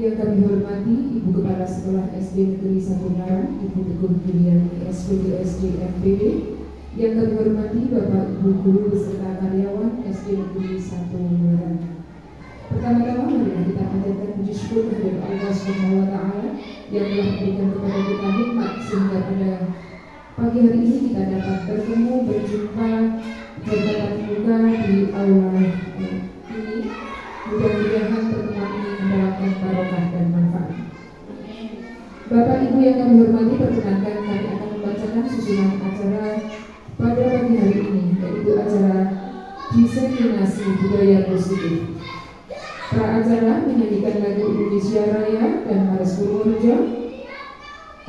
Yang kami hormati Ibu Kepala Sekolah SD Negeri 1 Ngarang, Ibu Teguh Juliani SPD MPD. Yang kami hormati Bapak Ibu Guru beserta karyawan SD Negeri 1 Ngarang. Pertama-tama marilah kita panjatkan puji syukur kepada Allah Subhanahu wa Ta'ala yang telah memberikan kepada kita nikmat sehingga pada pagi hari ini kita dapat bertemu, berjumpa, bertatap muka di aula ini. Mudah-mudahan pertemuan ini mendapatkan barokah dan manfaat. Bapak Ibu yang kami hormati, perkenankan kami akan membacakan susunan acara pada pagi hari ini, yaitu acara diseminasi budaya positif. Pra-acara menyanyikan lagu Indonesia Raya dan Mares Purworejo.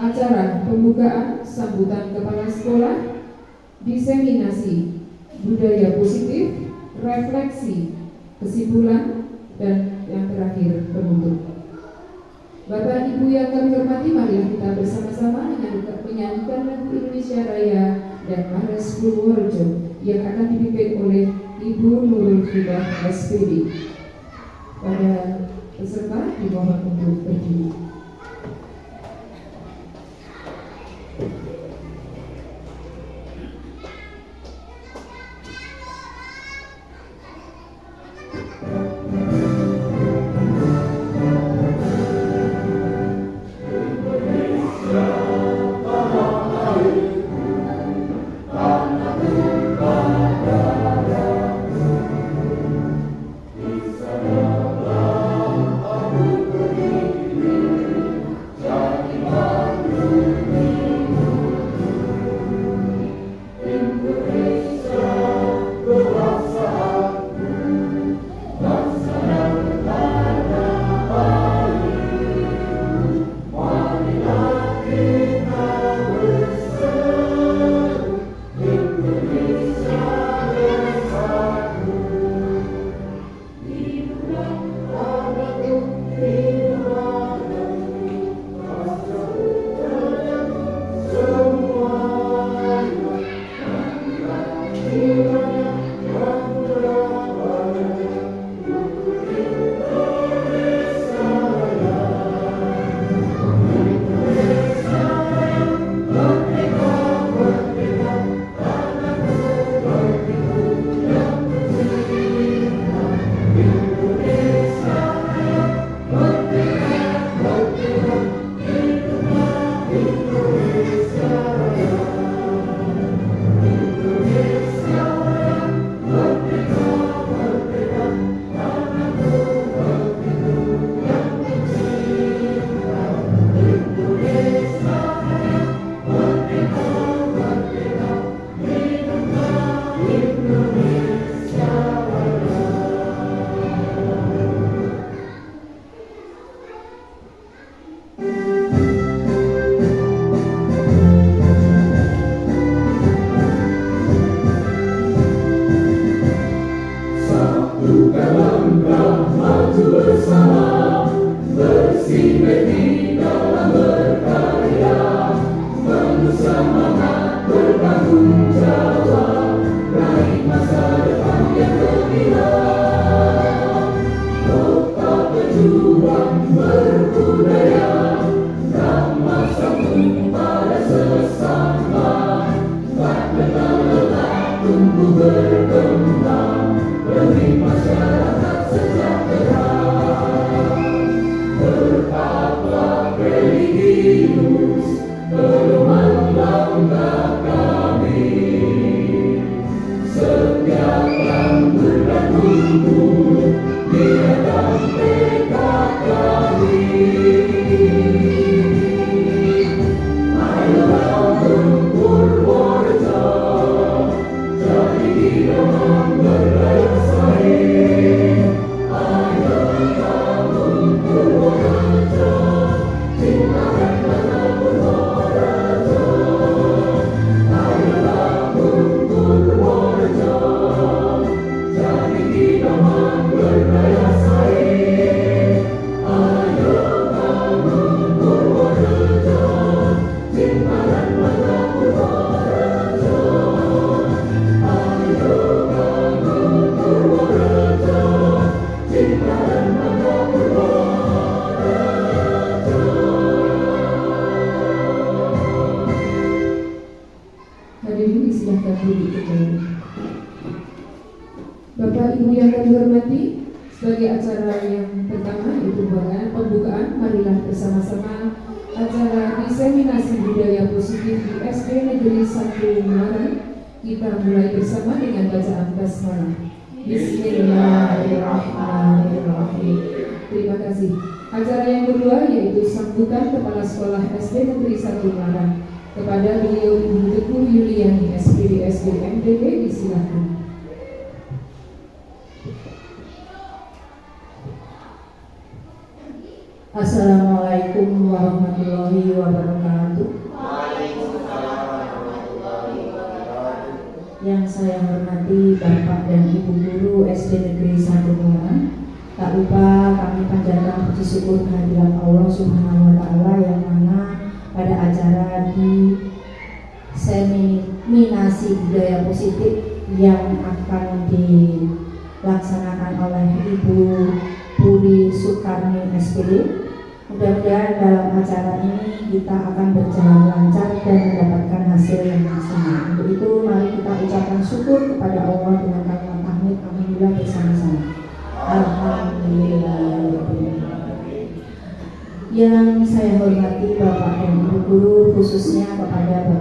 Acara pembukaan sambutan kepala sekolah, diseminasi budaya positif, refleksi, kesimpulan, dan yang terakhir penutup. Bapak Ibu yang kami hormati, marilah kita bersama-sama menyanyikan lagu Indonesia Raya dan Mares Purworejo yang akan dipimpin oleh Ibu Nurul Fidah SPD. Pada peserta dimohon untuk berdiri. Dia dan mereka kami. kami hormati, sebagai acara yang pertama yaitu pembukaan, marilah bersama-sama acara diseminasi budaya positif di SD Negeri 1 Ungaran kita mulai bersama dengan bacaan basmalah. Bismillahirrahmanirrahim. Terima kasih. Acara yang kedua yaitu sambutan Kepala Sekolah SD Negeri 1 Ungaran. Kepada beliau Ibu Teguh Yuliani, SPD SD MPB, disilakan. Assalamualaikum warahmatullahi wabarakatuh. Yang saya hormati Bapak dan Ibu Guru SD Negeri 1 Ungaran. Tak lupa kami panjatkan puji syukur kehadiran Allah Subhanahu wa Ta'ala yang mana pada acara diseminasi budaya positif yang akan dilaksanakan oleh Ibu Puri Sukarni SPD. Mudah-mudahan dalam acara ini kita akan berjalan lancar dan mendapatkan hasil yang maksimal. Untuk itu mari kita ucapkan syukur kepada Allah dengan kalimat tahmid alhamdulillah bersama-sama. Alhamdulillah. Yang saya hormati Bapak dan Ibu Guru, khususnya kepada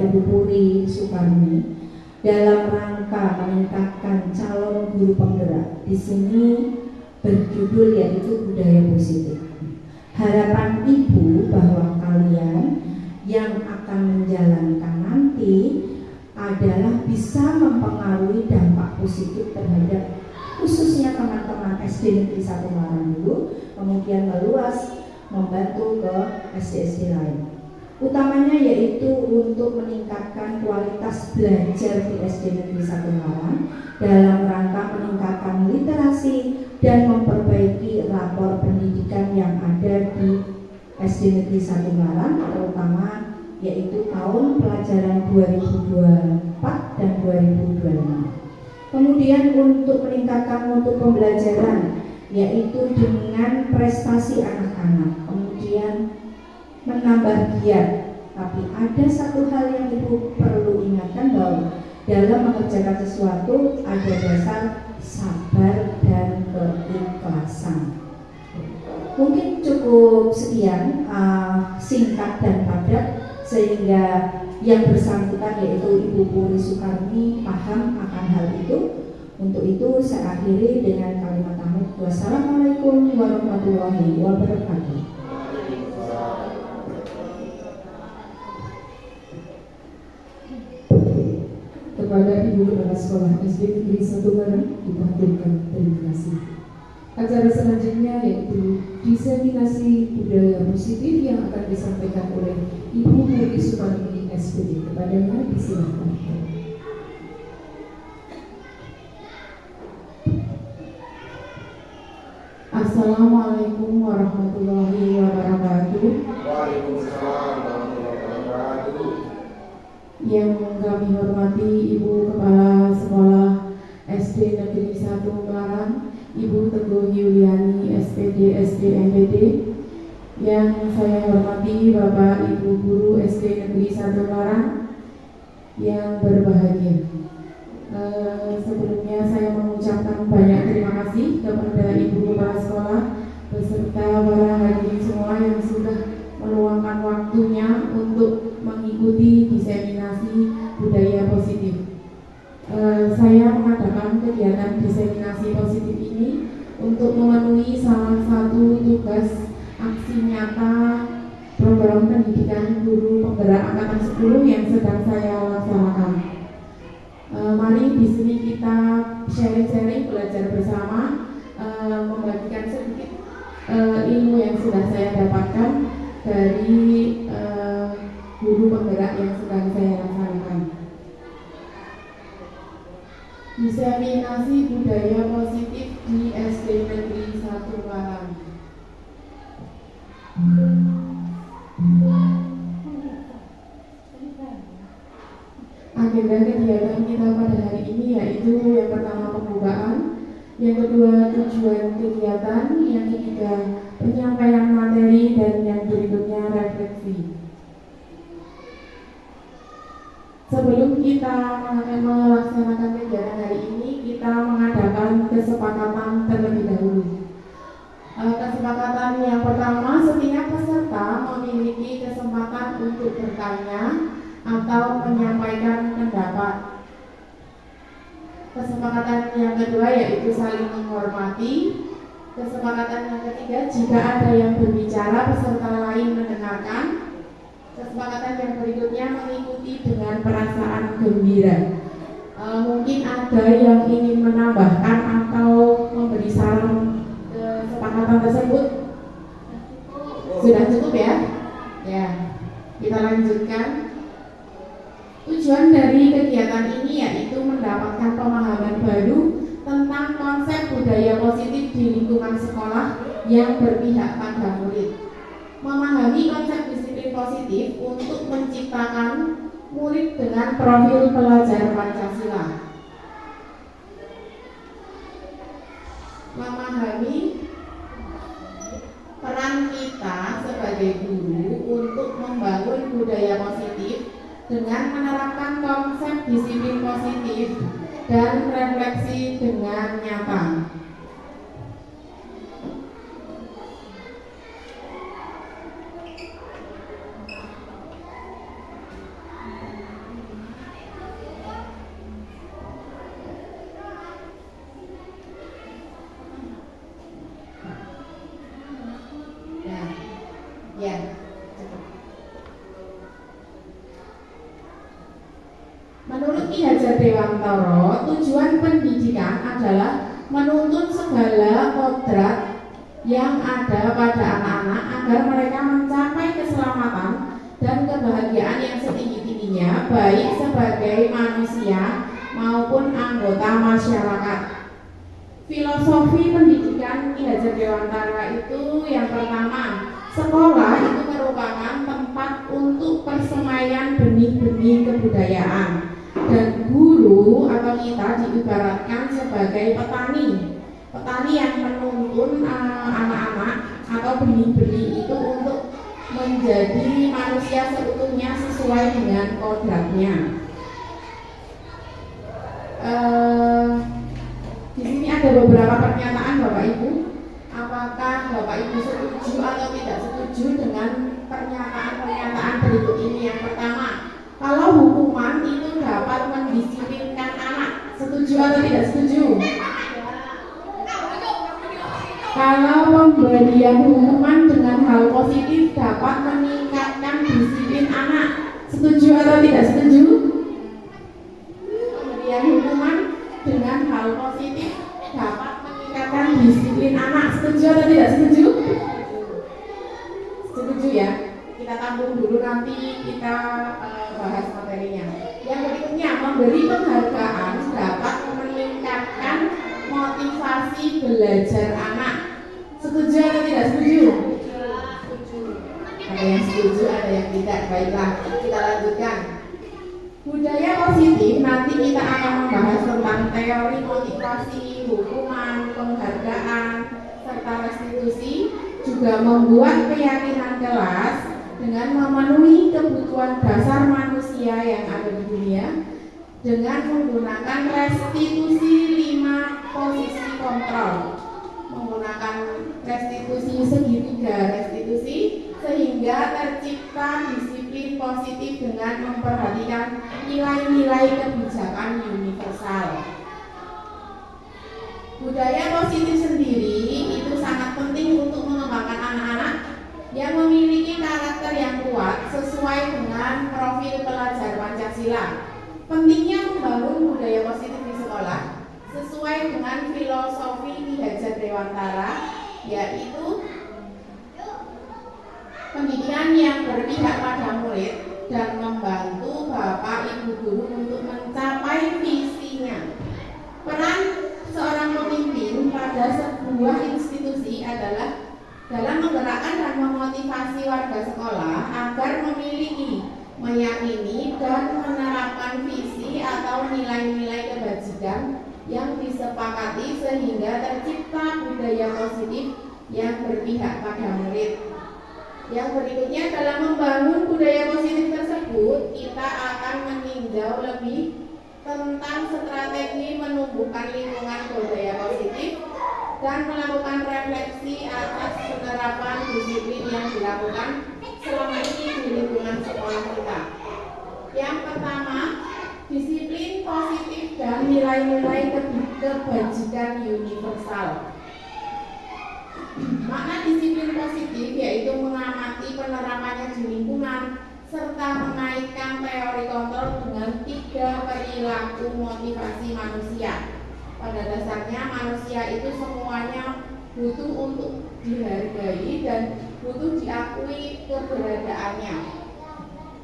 Ibu Puri Sukarni, dalam rangka meningkatkan calon guru penggerak di sini berjudul yaitu budaya positif. Harapan Ibu bahwa kalian yang akan menjalankan nanti adalah bisa mempengaruhi dampak positif terhadap khususnya teman-teman SD Negeri 1 Ungaran dulu, kemudian meluas membantu ke SD-SD lain. Utamanya yaitu untuk meningkatkan kualitas belajar di SD Negeri 1 Ungaran dalam rangka meningkatkan literasi dan memperbaiki rapor pendidikan yang ada di SD Negeri 1 Ungaran, terutama yaitu tahun pelajaran 2024 dan 2025. Kemudian untuk meningkatkan mutu pembelajaran yaitu dengan prestasi anak-anak, kemudian menambah giat. Tapi ada satu hal yang Ibu perlu ingatkan bahwa dalam mengerjakan sesuatu ada dasar sabar dan keikhlasan. Mungkin cukup sekian, singkat dan padat sehingga yang bersangkutan yaitu Ibu Puri Sukarni paham akan hal itu. Untuk itu saya akhiri dengan kalimat tahmid. Wassalamualaikum warahmatullahi wabarakatuh. Kepada Ibu Kepala Sekolah SD Negeri 1 Ungaran dipanggilkan terima kasih. Acara selanjutnya yaitu diseminasi budaya positif yang akan disampaikan oleh Ibu Puri Sukarni SPD. Kepadanya disilakan. Assalamualaikum warahmatullahi wabarakatuh. Waalaikumsalam warahmatullahi wabarakatuh. Yang kami hormati Ibu Kepala Sekolah SD Negeri 1 Ungaran, Ibu Teguh Yuliani SPD SD MPD. Yang saya hormati Bapak Ibu Guru SD Negeri 1 Ungaran yang berbahagia. Sebelumnya saya mengucapkan banyak terima kasih kepada Ibu Kepala Sekolah beserta para hadirin semua yang sudah meluangkan waktunya untuk mengikuti diseminasi budaya positif. Saya mengadakan kegiatan diseminasi positif ini untuk memenuhi salah satu tugas aksi nyata program pendidikan guru penggerak angkatan 10 yang sedang saya laksanakan. Mari di sini kita sharing-sharing, belajar bersama, membagikan sedikit ilmu yang sudah saya dapatkan dari guru penggerak yang sedang saya laksanakan. Diseminasi budaya positif di SD Negeri 1 Ungaran. Agenda kegiatan kita pada hari ini yaitu yang pertama pembukaan, yang kedua tujuan kegiatan, yang ketiga penyampaian materi, dan yang berikutnya refleksi. Sebelum kita melaksanakan kegiatan hari ini, kita kita mengadakan kesepakatan terlebih dahulu. Kesepakatan yang pertama, setiap peserta memiliki kesempatan untuk bertanya atau menyampaikan pendapat. Kesepakatan yang kedua yaitu saling menghormati. Kesepakatan yang ketiga, jika ada yang berbicara, peserta lain mendengarkan. Kesepakatan yang berikutnya mengikuti dengan perasaan gembira. Mungkin ada yang ingin menambahkan atau memberi saran kesepakatan tersebut. Sudah cukup ya? Ya, kita lanjutkan. Tujuan dari kegiatan ini yaitu mendapatkan pemahaman baru tentang konsep budaya positif di lingkungan sekolah yang berpihak pada murid. Memahami konsep disiplin positif untuk menciptakan murid dengan profil pelajar Pancasila. Memahami peran kita sebagai guru untuk membangun budaya positif dengan menerapkan konsep disiplin positif dan refleksi dengan nyata. Ya. Menurut Ki Hajar Dewantara, tujuan pendidikan adalah menuntun segala kodrat yang ada pada anak-anak agar mereka mencapai keselamatan dan kebahagiaan yang setinggi-tingginya, baik sebagai manusia maupun anggota masyarakat. Filosofi pendidikan Ki Hajar Dewantara itu yang pertama, sekolah itu merupakan tempat untuk persemaian benih-benih kebudayaan, dan guru atau kita diibaratkan sebagai petani yang menuntun anak-anak atau benih-benih itu untuk menjadi manusia seutuhnya sesuai dengan kodratnya. Di sini ada beberapa pernyataan Bapak Ibu. Apakah Bapak Ibu setuju atau tidak setuju dengan pernyataan-pernyataan berikut ini? Yang pertama, kalau hukuman itu dapat mendisiplinkan anak, setuju atau tidak setuju? Kalau pemberian hukuman dengan hal positif dapat meningkatkan disiplin anak, setuju atau tidak setuju? Pemberian hukuman dengan hal positif dapat meningkatkan disiplin anak, setuju atau tidak setuju? Setuju ya. Kita tampung dulu, nanti kita bahas materinya. Yang berikutnya, memberi penghargaan dapat meningkatkan motivasi belajar anak, setuju atau tidak setuju? Ada yang setuju, ada yang tidak. Baiklah, kita lanjutkan. Budaya positif, nanti kita akan membahas tentang teori motivasi, hukuman, penghargaan, serta restitusi, juga membuat keyakinan kelas dengan memenuhi kebutuhan dasar manusia yang ada di dunia dengan menggunakan restitusi 5 posisi kontrol, menggunakan restitusi segitiga restitusi sehingga tercipta disiplin positif dengan memperhatikan nilai-nilai kebijakan universal. Budaya positif sendiri itu sangat penting untuk mengembangkan anak-anak yang memiliki karakter yang kuat sesuai dengan profil pelajar Pancasila. Pentingnya membangun budaya positif di sekolah sesuai dengan filosofi Ki Hajar Dewantara, yaitu pendidikan yang berpihak pada murid dan membantu Bapak Ibu guru untuk mencapai visinya. Peran seorang pemimpin pada sebuah institusi adalah dalam menggerakkan dan memotivasi warga sekolah agar memiliki, meyakini, dan menerapkan visi atau nilai-nilai kebajikan yang disepakati sehingga tercipta budaya positif yang berpihak pada murid. Yang berikutnya, dalam membangun budaya positif tersebut, kita akan meninjau lebih tentang strategi menumbuhkan lingkungan budaya positif dan melakukan refleksi atas penerapan disiplin yang dilakukan selama ini di lingkungan sekolah kita. Yang pertama, disiplin positif dan nilai-nilai kebajikan universal. Makna disiplin positif yaitu mengamati penerapannya di lingkungan serta mengaitkan teori kontrol dengan 3 perilaku motivasi manusia. Pada dasarnya manusia itu semuanya butuh untuk dihargai dan butuh diakui keberadaannya.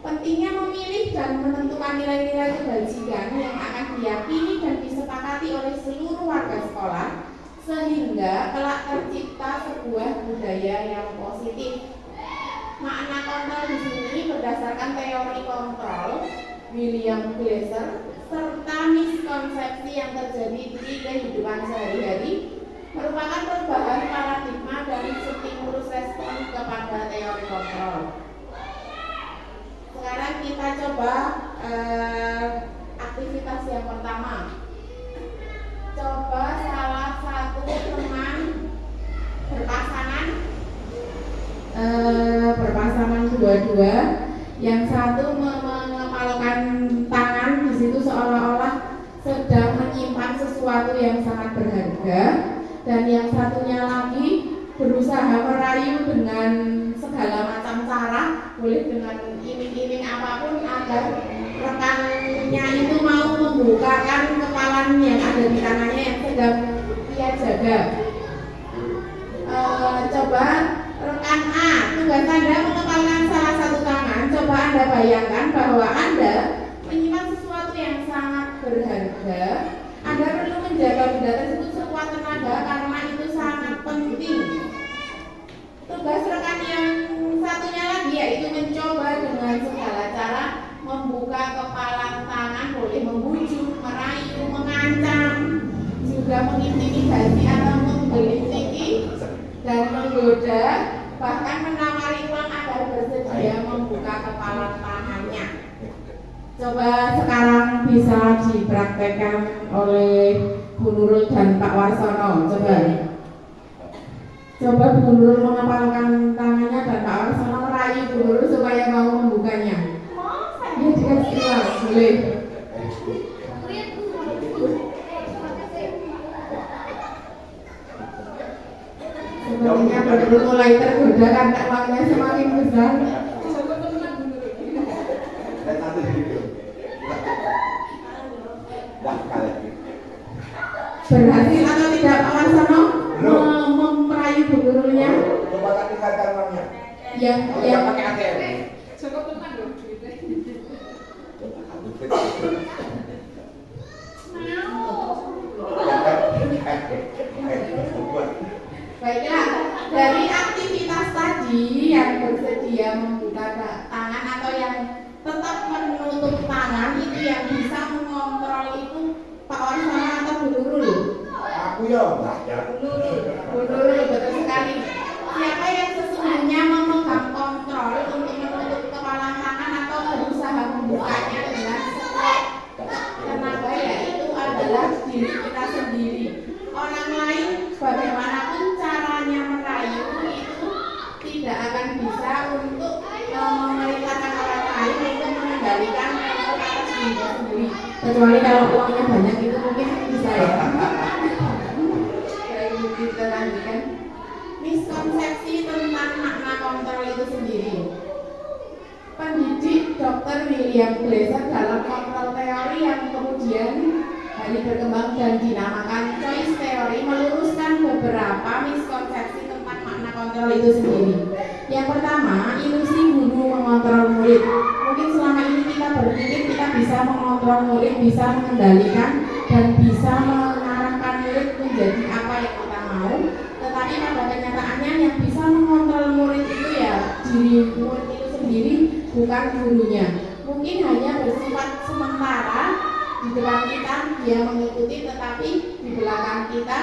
Pentingnya memilih dan menentukan nilai-nilai kebajikan yang akan diyakini dan disepakati oleh seluruh warga sekolah sehingga kelak tercipta sebuah budaya yang positif. Makna kontrol di sini berdasarkan teori kontrol William Glasser serta miskonsepsi yang terjadi di kehidupan sehari-hari merupakan perubahan paradigma dari stimulus respon kepada teori kontrol. Sekarang kita coba aktivitas yang pertama. Coba salah satu teman berpasangan dua-dua, yang satu mengepalkan tangan di situ seolah-olah sedang menyimpan sesuatu yang sangat berharga, dan yang satunya lagi berusaha merayu dengan segala macam cara, boleh dengan iming-iming apapun agar rekannya itu mau membukakan kepalan yang ada di tangannya yang sedang ia jaga. Coba rekan A, tugas Anda mengepalkan salah satu tangan. Coba Anda bayangkan bahwa Anda menyimpan sesuatu yang sangat berharga. Anda perlu menjaga benda tersebut sekuat tenaga karena itu sangat penting. Tugas rekan yang satunya lagi yaitu mencoba dengan segala cara membuka kepalan tangan, boleh membujuk, merayu, mengancam, juga mengintimidasi atau membelitiki dan menggoda, bahkan menawari uang agar bersedia membuka kepalan tangannya. Coba sekarang bisa dipraktekkan oleh Bu Nurul dan Pak Warsono. Coba Bu Nurul mengepalkan tangannya dan Pak Warsono merayu Bu Nurul supaya mau membukanya. Ya, dikasih uang, boleh. Sebenarnya baru mulai tergoda karena uangnya semakin besar. Berhasil atau tidak Pak Warsono merayu Bu Nurulnya? Coba tingkatkan uangnya. Yang pakai ATM. Cukup teman dong. Baiklah, dari aktivitas tadi yang bersedia membuka tangan atau yang tetap menutup tangan itu yang bisa mengontrol itu Pak Warsono atau Bu Nurul? Aku ya, enggak ya. Bu Nurul, betul sekali. Siapa yang sesungguhnya memegang kontrol untuk menutup kepala tangan atau berusaha membukanya dengan sekuat tenaga, yaitu adalah diri kita sendiri. Orang lain bagaimanapun caranya merayu itu tidak akan bisa untuk memerintahkan orang lain untuk mengendalikan atas diri sendiri. Kecuali kalau uangnya banyak itu mungkin bisa ya. Baik, kita lanjutkan. Miskonsepsi tentang makna kontrol itu sendiri. Pendidik Dr. William Glasser dalam kontrol teori yang kemudian hari berkembang dan dinamakan choice theory meluruskan beberapa miskonsepsi tentang makna kontrol itu sendiri. Yang pertama, ilusi guru mengontrol murid. Mungkin selama ini kita berpikir kita bisa mengontrol murid, bisa mengendalikan dan bisa mengarahkan murid menjadi apa yang kita mau. Tetapi pada kenyataannya yang bisa mengontrol murid itu ya diri murid itu sendiri, bukan gurunya. Mungkin hanya bersifat sementara, di depan kita dia mengikuti, tetapi di belakang kita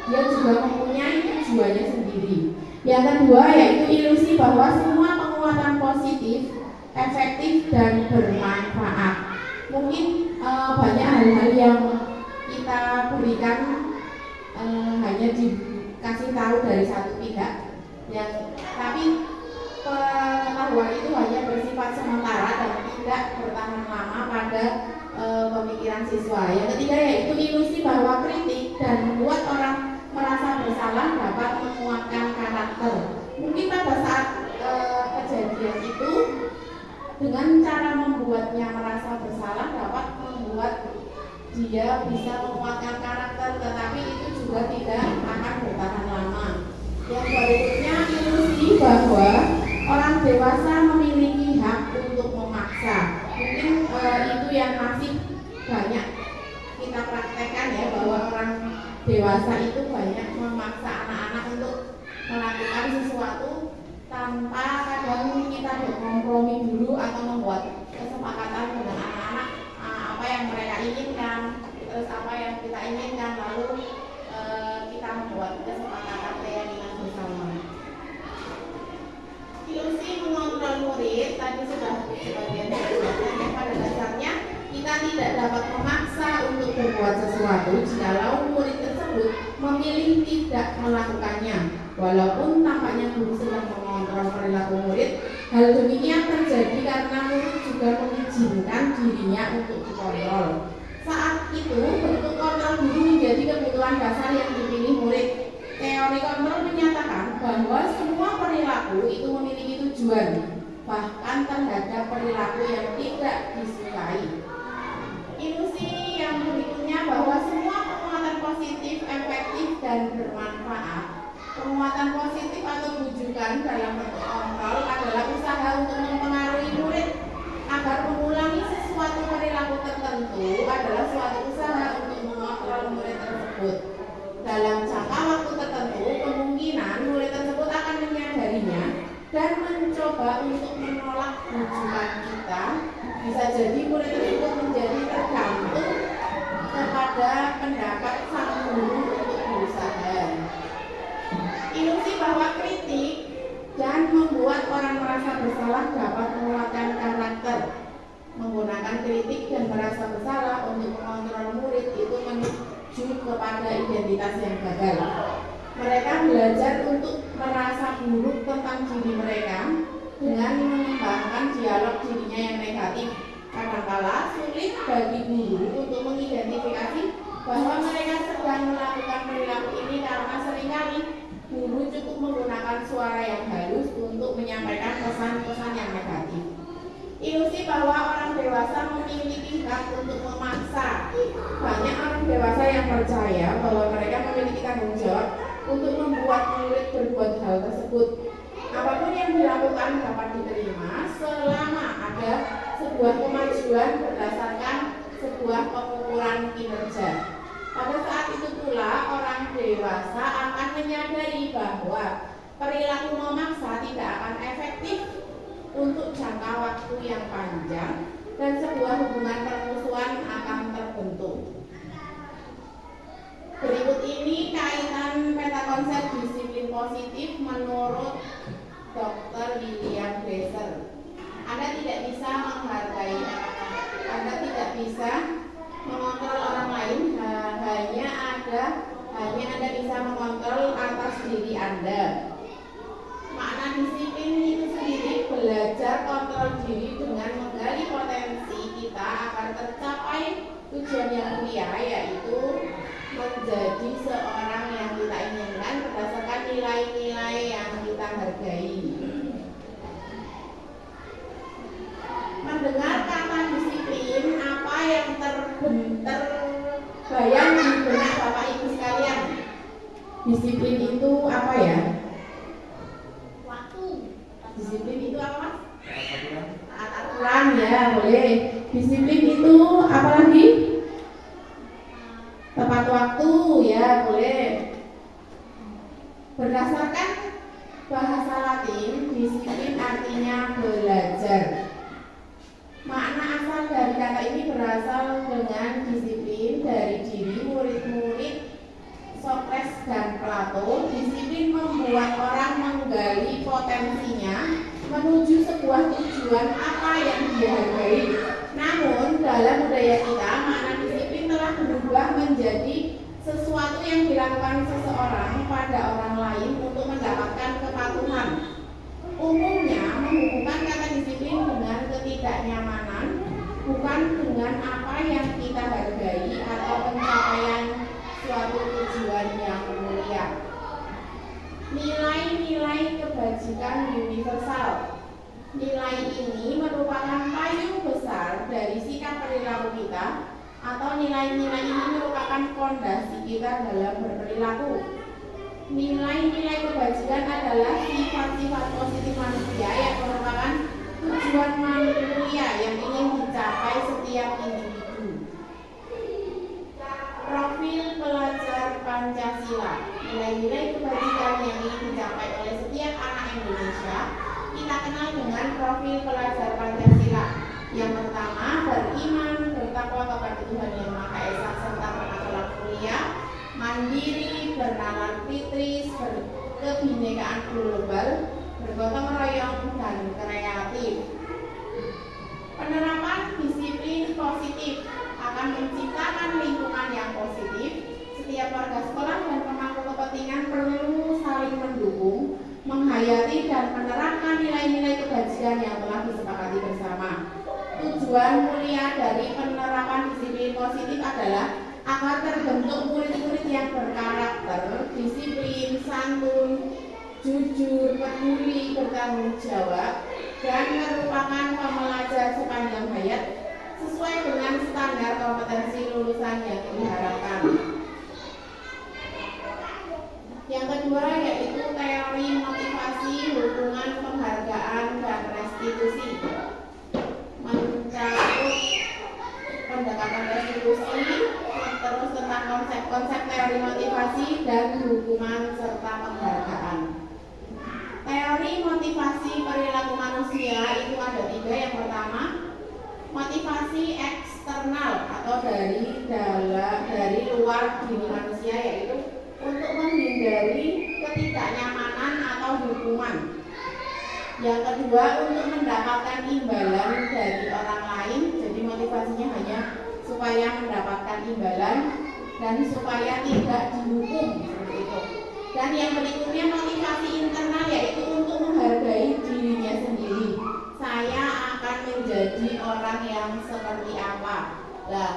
dia juga mempunyai tujuannya sendiri. Yang kedua yaitu ilusi bahwa semua penguatan positif, efektif dan bermanfaat. mungkin banyak hal-hal yang kita berikan hanya dikasih tahu dari satu pihak, tapi pengetahuan itu hanya bersifat sementara dan tidak bertahan lama pada pemikiran siswa. Yang ketiga yaitu ilusi bahwa kritik dan membuat orang merasa bersalah dapat menguatkan karakter. Mungkin pada saat kejadian itu, dengan cara membuatnya merasa bersalah dapat membuat dia bisa menguatkan karakter, tetapi itu juga tidak akan bertahan lama. Yang berikutnya ilusi bahwa orang dewasa memiliki hak untuk memaksa. Mungkin itu yang masih banyak kita praktekkan ya, bahwa orang dewasa itu banyak memaksa anak-anak untuk melakukan sesuatu tanpa kadang kita berkompromi dulu atau membuat kesepakatan dengan anak-anak apa yang mereka inginkan, terus apa yang kita inginkan, lalu kita membuat kesepakatan keyakinan bersama. Ilusi mengontrol murid tadi sudah sebagian dijelaskan. Pada dasarnya kita tidak dapat memaksa untuk berbuat sesuatu jikalau murid tersebut memilih tidak melakukannya. Walaupun tampaknya guru sedang mengontrol perilaku murid, hal demikian terjadi karena murid juga mengizinkan dirinya untuk dikontrol. Saat itu bentuk kontrol guru menjadi kebutuhan dasar yang dipilih murid. Teori kontrol menyatakan bahwa semua perilaku itu memiliki tujuan, bahkan terhadap perilaku yang tidak disukai. Ilusi yang berikutnya bahwa semua penguatan positif, efektif, dan bermanfaat. Penguatan positif atau bujukan dalam bentuk kontrol adalah usaha untuk mempengaruhi murid agar mengulangi sesuatu perilaku tertentu adalah suatu usaha untuk mengontrol murid tersebut. Dalam jangka waktu tertentu, kemungkinan murid tersebut akan menyadarinya dan mencoba untuk menolak bujukan kita. Bisa jadi murid tersebut menjadi tergantung kepada pendapat sang guru untuk berusaha. Ilusi bahwa kritik dan membuat orang merasa bersalah dapat menguatkan karakter. Menggunakan kritik dan merasa bersalah untuk mengontrol murid itu menuju kepada identitas yang gagal. Mereka belajar untuk merasa buruk tentang diri mereka dengan mengembangkan dialog dirinya yang negatif. Kadangkala sulit bagi guru untuk mengidentifikasi bahwa mereka sedang melakukan perilaku ini karena seringkali guru cukup menggunakan suara yang halus untuk menyampaikan pesan-pesan yang negatif. Ilusi bahwa orang dewasa memiliki hak untuk memaksa. Banyak orang dewasa yang percaya bahwa mereka memiliki tanggung jawab untuk membuat murid berbuat hal tersebut. Apapun yang dilakukan dapat diterima selama ada sebuah kemajuan berdasarkan sebuah pengukuran kinerja. Pada saat itu pula orang dewasa akan menyadari bahwa perilaku memaksa tidak akan efektif untuk jangka waktu yang panjang dan sebuah hubungan permusuhan akan terbentuk. Berikut ini kaitan peta konsep disiplin positif menurut Dr. William Glasser. Anda tidak bisa menghargai, Anda tidak bisa mengontrol orang lain, hanya Anda bisa mengontrol atas diri Anda. Makna disiplin itu sendiri belajar kontrol diri dengan menggali potensi kita agar tercapai tujuan yang mulia, yaitu menjadi seorang yang kita inginkan berdasarkan nilai-nilai yang kita hargai. Mendengar kata disiplin, apa yang terbayang di benak Bapak Ibu sekalian? Disiplin itu apa ya? Disiplin itu apa? Taat aturan ya, boleh. Disiplin itu apa lagi? Tepat waktu ya, boleh. Berdasarkan bahasa Latin, disiplin artinya belajar. Makna asal dari kata ini berasal dengan disiplin dari diri murid-murid Socrates dan Plato. Disiplin membuat orang menggali potensinya menuju sebuah tujuan apa yang dia hargai. Namun dalam yang dilakukan seseorang pada orang lain untuk mendapatkan kepatuhan. Umumnya menghubungkan kata disiplin dengan ketidaknyamanan, bukan dengan apa yang kita hargai atau pencapaian suatu tujuan yang mulia. Nilai-nilai kebajikan universal. Nilai ini merupakan payung besar dari sikap perilaku kita, atau nilai-nilai ini merupakan fondasi kita dalam berperilaku. Nilai-nilai kebajikan adalah sifat-sifat positif manusia yang merupakan tujuan mulia yang ingin dicapai setiap individu. Profil pelajar Pancasila. Nilai-nilai kebajikan yang ingin dicapai oleh setiap anak Indonesia kita kenal dengan profil pelajar Pancasila. Yang pertama, beriman, bertakwa kepada Tuhan Yang Maha Esa serta berakhlak mulia, mandiri, bernalar fitris, berkebinekaan global, bergotong royong, dan kreatif. Penerapan disiplin positif akan menciptakan lingkungan yang positif. Setiap warga sekolah dan pemangku kepentingan perlu saling mendukung, menghayati dan menerapkan nilai-nilai kebajikan yang telah disepakati bersama. Tujuan mulia dari penerapan disiplin positif adalah agar terbentuk murid-murid yang berkarakter, disiplin, santun, jujur, peduli, bertanggung jawab, dan merupakan pembelajar sepanjang hayat sesuai dengan standar kompetensi lulusan yang diharapkan. Yang kedua yaitu teori motivasi, hubungan, penghargaan, dan restitusi. Mencakup pendekatan restitusi, terus tentang konsep-konsep teori motivasi dan hukuman serta penghargaan. Teori motivasi perilaku manusia itu ada 3. Yang pertama, motivasi eksternal atau dari luar diri manusia, yaitu untuk menghindari ketidaknyamanan atau hukuman. Yang kedua, untuk mendapatkan imbalan dari orang lain, jadi motivasinya hanya supaya mendapatkan imbalan dan supaya tidak dihukum, seperti itu. Dan yang berikutnya motivasi internal, yaitu untuk menghargai dirinya sendiri. Saya akan menjadi orang yang seperti apa. Nah,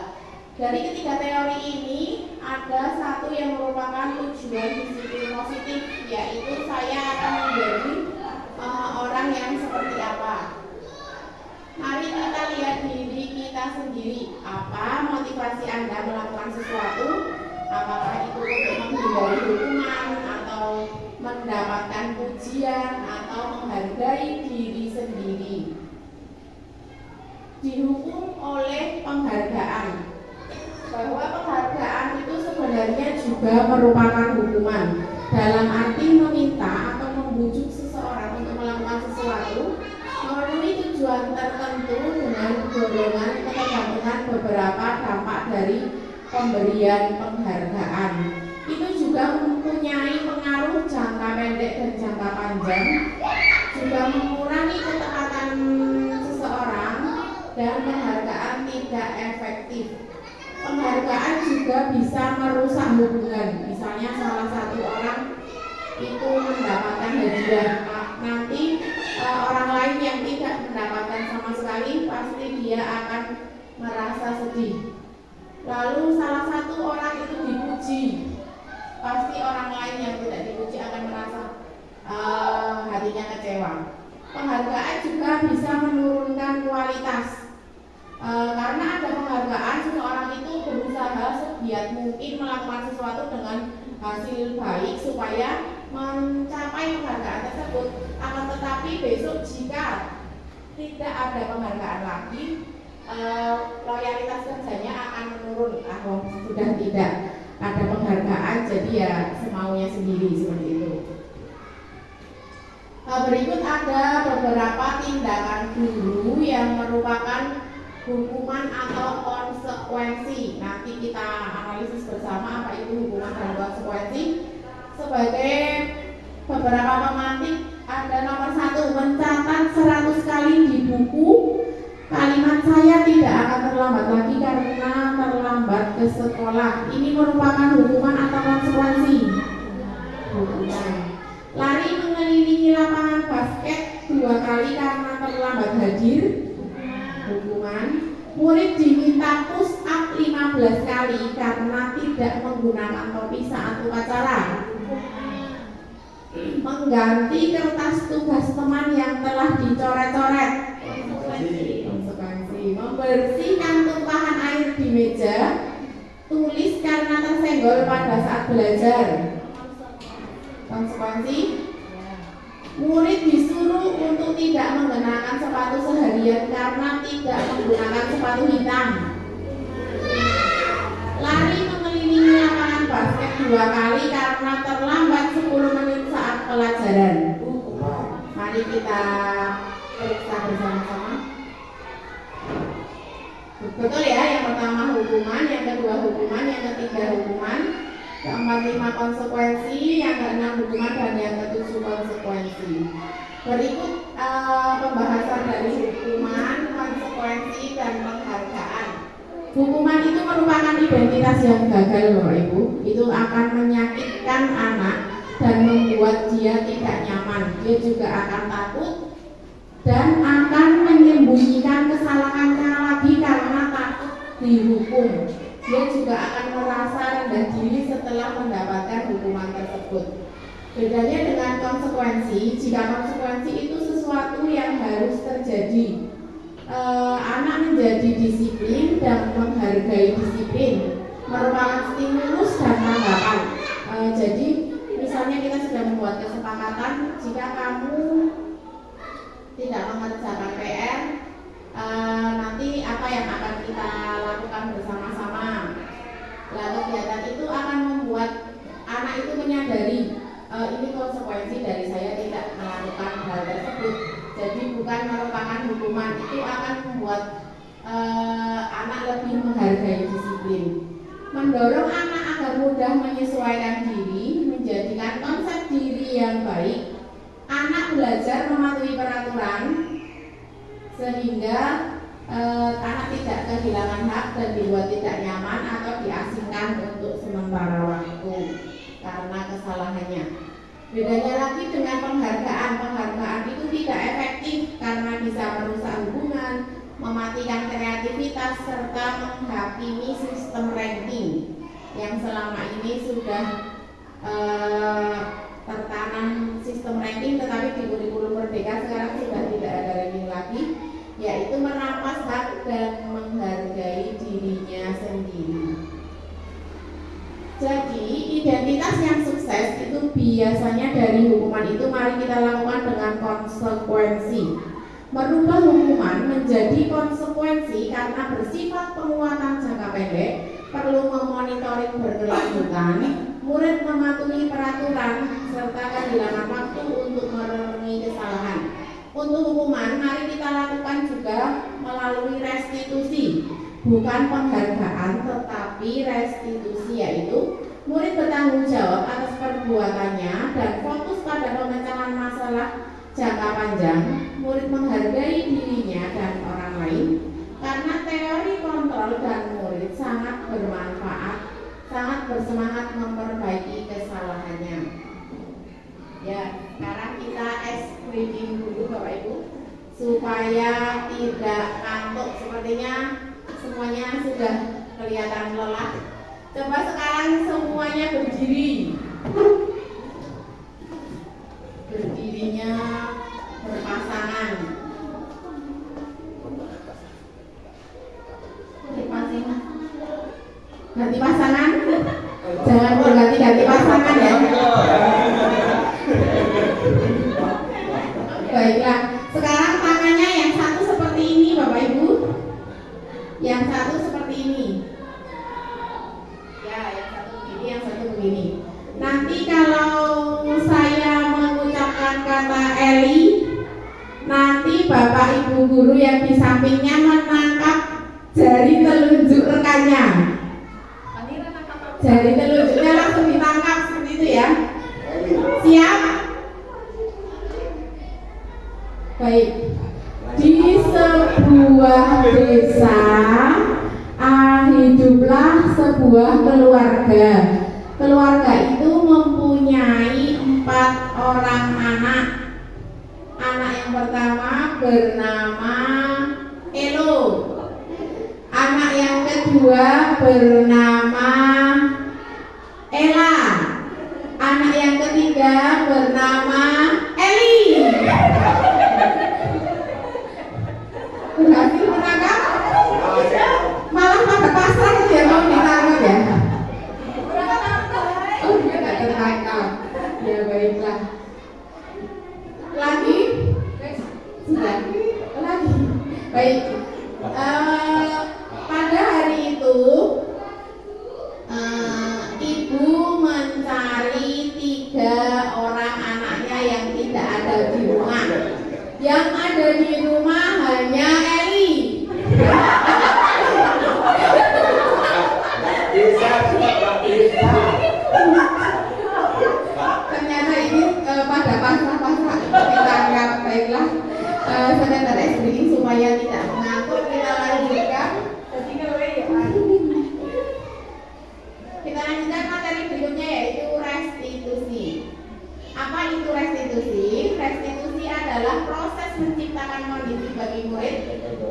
dari ketiga teori ini ada satu yang merupakan tujuan disiplin positif, yaitu saya akan menjadi orang yang seperti apa. Mari kita lihat diri kita sendiri. Apa motivasi Anda melakukan sesuatu? Apakah itu untuk menghindari hukuman, atau mendapatkan pujian, atau menghargai diri sendiri? Dihukum oleh penghargaan. Bahwa penghargaan itu sebenarnya juga merupakan hukuman, dalam arti meminta atau membujuk seseorang untuk melakukan sesuatu memenuhi tujuan tertentu dengan dorongan ketergantungan beberapa dampak dari pemberian penghargaan. Itu juga mempunyai pengaruh jangka pendek dan jangka panjang, juga mengurangi ketepatan seseorang, dan penghargaan tidak efektif. Penghargaan juga bisa merusak hubungan. Misalnya salah satu orang itu mendapatkan hadiah, nanti orang lain yang tidak mendapatkan sama sekali, pasti dia akan merasa sedih. Lalu salah satu orang itu dipuji, pasti orang lain yang tidak dipuji akan merasa hatinya kecewa. Penghargaan juga bisa menurunkan kualitas. Karena ada penghargaan, seseorang itu berusaha segiat mungkin melakukan sesuatu dengan hasil baik supaya mencapai penghargaan tersebut. Akan tetapi besok jika tidak ada penghargaan lagi, loyalitas kerjanya akan menurun. Sudah tidak ada penghargaan, jadi ya semaunya sendiri, seperti itu. Berikut ada beberapa tindakan guru yang merupakan hukuman atau konsekuensi. Nanti kita analisis bersama apa itu hukuman dan konsekuensi. Sebagai beberapa pemantik, ada nomor 1, mencatat 100 kali di buku kalimat saya tidak akan terlambat lagi karena terlambat ke sekolah. Ini merupakan hukuman atau konsekuensi? Hukuman. Lari mengelilingi lapangan basket 2 kali karena terlambat hadir? Hukuman. Murid diminta push up 15 kali karena tidak menggunakan topi saat upacara. Mengganti kertas tugas teman yang telah dicoret-coret. Konsekuensi. Membersihkan tumpahan air di meja tulis karena tersenggol pada saat belajar. Konsekuensi. Murid disuruh untuk tidak mengenakan sepatu seharian karena tidak menggunakan sepatu hitam. Lari mengelilingi lapangan basket 2 kali karena terlambat 10 menit saat pelajaran. Mari kita periksa bersama-sama. Betul ya, yang pertama hukuman, yang kedua hukuman, yang ketiga hukuman, keempat 5 konsekuensi, yang keenam hukuman, dan yang ketujuh konsekuensi. Berikut pembahasan dari hukuman, konsekuensi, dan penghargaan. Hukuman itu merupakan identitas yang gagal, Bapak Ibu. Itu akan menyakitkan anak dan membuat dia tidak nyaman. Dia juga akan takut dan akan menyembunyikan kesalahannya lagi karena takut dihukum. Dia juga akan merasa rendah diri setelah mendapatkan hukuman tersebut. Bedanya dengan konsekuensi, jika konsekuensi itu sesuatu yang harus terjadi, anak menjadi disiplin dan menghargai disiplin, merupakan stimulus dan tanggapan. Jadi misalnya kita sudah membuat kesepakatan, jika kamu tidak mengerjakan PR, nanti apa yang akan kita lakukan bersama-sama. Lalu kegiatan itu akan membuat anak itu menyadari ini konsekuensi dari saya tidak melakukan hal tersebut. Jadi bukan merupakan hukuman, itu akan membuat anak lebih menghargai disiplin. Mendorong anak agar mudah menyesuaikan diri, menjadikan konsep diri yang baik. Anak belajar mematuhi peraturan sehingga anak tidak kehilangan hak dan dibuat tidak nyaman atau diasingkan untuk sementara waktu karena kesalahannya. Bedanya lagi dengan penghargaan. Penghargaan itu tidak efektif karena bisa merusak hubungan, mematikan kreativitas, serta menghakimi sistem ranking yang selama ini sudah tertanam sistem ranking, tetapi di kurikulum Merdeka sekarang sudah tidak ada ranking lagi, yaitu merampas hak dan menghargai dirinya sendiri. Jadi identitas yang sukses itu biasanya dari hukuman itu mari kita lakukan dengan konsekuensi. Merubah hukuman menjadi konsekuensi karena bersifat penguatan jangka pendek, perlu memonitoring berkelanjutan, murid mematuhi peraturan, serta kehilangan waktu untuk merenungi kesalahan. Untuk hukuman, mari kita lakukan juga melalui restitusi, bukan penghargaan tetapi restitusi, yaitu murid bertanggung jawab atas perbuatannya dan fokus pada pemecahan masalah jangka panjang. Murid menghargai dirinya dan orang lain karena teori kontrol, dan murid sangat bermanfaat, sangat bersemangat memperbaiki kesalahannya. Ya, sekarang kita screening dulu Bapak Ibu supaya tidak ngantuk. Sepertinya semuanya sudah kelihatan lelah. Coba sekarang semuanya berdiri. Berdirinya berpasangan. Ganti pasangan. Jangan berganti-ganti pasangan ya. Baiklah, sekarang tangannya yang satu seperti ini Bapak Ibu, yang satu seperti ini. Ya, yang satu begini, yang satu begini. Nanti kalau saya mengucapkan kata Eli, nanti Bapak Ibu guru yang di sampingnya menangkap jari telunjuk rekannya. Jari telunjuknya langsung ditangkap seperti itu ya. Siap? Baik. Di sebuah desa hiduplah sebuah keluarga. Keluarga itu mempunyai 4 orang anak. Anak yang pertama bernama Elo. Anak yang kedua bernama Ella. Anak yang ketiga bernama Eli. Berhasil menangkap? Malah pada pasrah itu ya, mau ditangkap ya? Oh, dia nggak tertangkap. Ya baiklah. Lagi? Sudah. Lagi. Baik. Pada hari itu ibu mencari 3 orang anaknya yang tidak ada di rumah. Yang ada di rumah hanya Eli. Ternyata ini pada pasrah-pasrah ditangkap. Baiklah, sebentar sedikit supaya tidak mengantuk. Kita lanjutkan. Kita lanjutkan materi berikutnya, yaitu restitusi. Apa itu restitusi? Restitusi adalah proses menciptakan kondisi bagi murid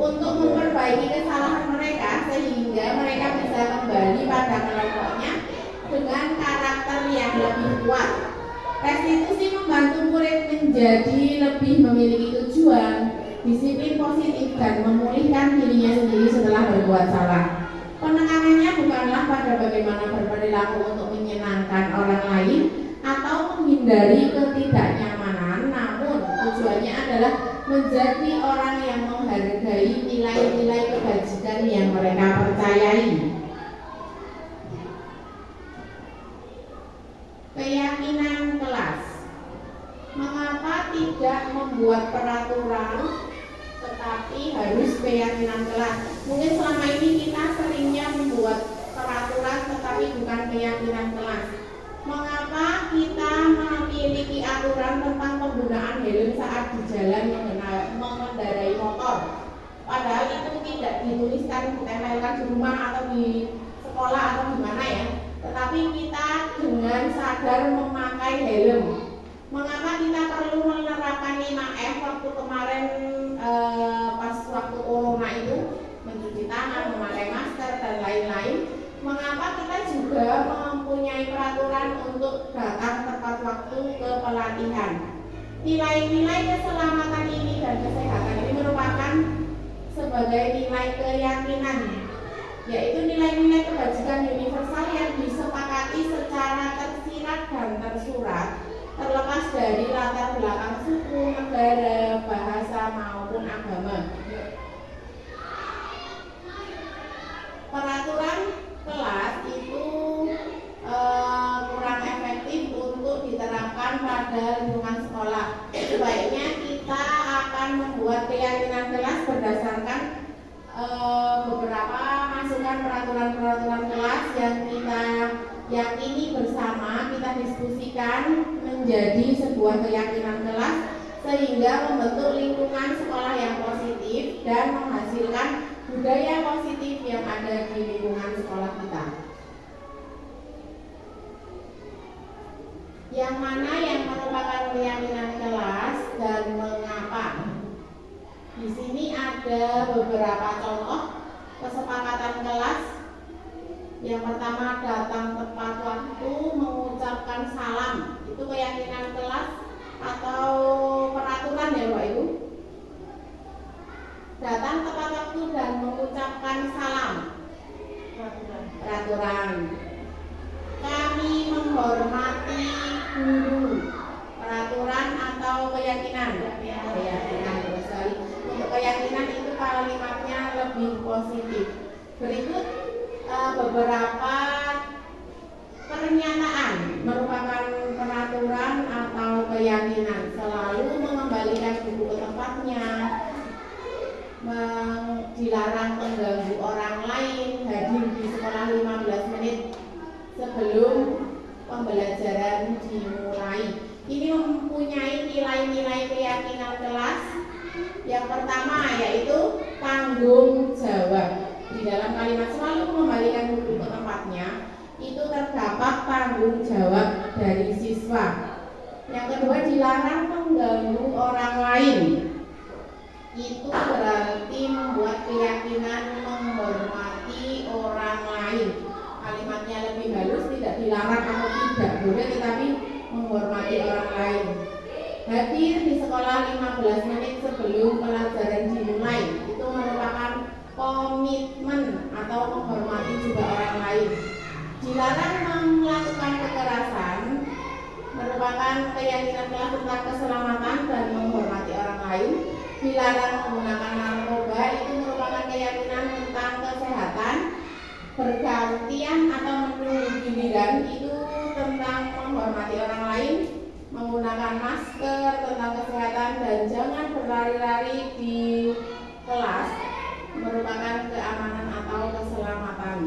untuk memperbaiki kesalahan mereka sehingga mereka bisa kembali pada kelompoknya dengan karakter yang lebih kuat. Restitusi membantu murid menjadi lebih memiliki tujuan, disiplin positif, dan memulihkan dirinya sendiri setelah berbuat salah. Penekanannya bukanlah pada bagaimana berperilaku untuk menyenangkan orang lain atau menghindari ketidaknyamanan, namun tujuannya adalah menjadi orang yang menghargai nilai-nilai kebajikan yang mereka percayai. Keyakinan kelas. Mengapa tidak membuat peraturan tetapi harus keyakinan kelas? Mungkin selama ini kita seringnya membuat peraturan tetapi bukan keyakinan kelas. Mengapa kita memiliki aturan tentang penggunaan helm saat di jalan mengendarai motor? Padahal itu tidak dituliskan, ditempelkan di rumah atau di sekolah atau di mana ya. Tetapi kita dengan sadar memakai helm. Mengapa kita perlu menerapkan 5M waktu kemarin pas waktu corona itu, mencuci tangan, memakai masker dan lain-lain? Mengapa kita juga mempunyai peraturan untuk datang tepat waktu ke pelatihan? Nilai-nilai keselamatan ini dan kesehatan ini merupakan sebagai nilai keyakinan, yaitu nilai-nilai kebajikan universal yang disepakati secara tersirat dan tersurat, terlepas dari latar belakang suku, negara, bahasa maupun agama. Peraturan kelas itu kurang efektif untuk diterapkan pada lingkungan sekolah. Sebaiknya kita akan membuat keyakinan kelas berdasarkan beberapa masukan peraturan-peraturan kelas yang kita yakini bersama, kita diskusikan menjadi sebuah keyakinan kelas sehingga membentuk lingkungan sekolah yang positif dan menghasilkan budaya positif yang ada di lingkungan sekolah kita. Yang mana yang merupakan keyakinan kelas dan mengapa? Di sini ada beberapa contoh kesepakatan kelas. Yang pertama, datang tepat waktu, mengucapkan salam. Itu keyakinan kelas atau peraturan ya Bapak Ibu? Datang tepat waktu dan mengucapkan salam. Peraturan. Kami menghormati guru. Peraturan atau keyakinan? Keyakinan. Untuk keyakinan itu kalimatnya lebih positif. Berikut beberapa pernyataan merupakan peraturan atau keyakinan. Selalu mengembalikan buku ke tempatnya, dilarang mengganggu orang lain, hadir di sekolah 15 menit sebelum pembelajaran dimulai. Ini mempunyai nilai-nilai keyakinan kelas Yang pertama yaitu tanggung jawab. Di dalam kalimat selalu mengembalikan buku ke tempatnya, itu terdapat tanggung jawab dari siswa. Yang kedua, dilarang mengganggu orang lain. Itu berarti membuat keyakinan menghormati orang lain. Kalimatnya lebih halus, tidak dilarang atau tidak boleh, tetapi menghormati orang lain. Hadir di sekolah 15 menit sebelum pelajaran dimulai, itu merupakan komitmen atau menghormati juga orang lain. Dilarang melakukan kekerasan, merupakan keyakinan tentang keselamatan dan menghormati orang lain. Dilarang menggunakan narkoba, itu merupakan keyakinan tentang kesehatan. Bergantian atau menunggu giliran, itu tentang menghormati orang lain. Menggunakan masker, tentang kesehatan, dan jangan berlari-lari di kelas, merupakan keamanan atau keselamatan.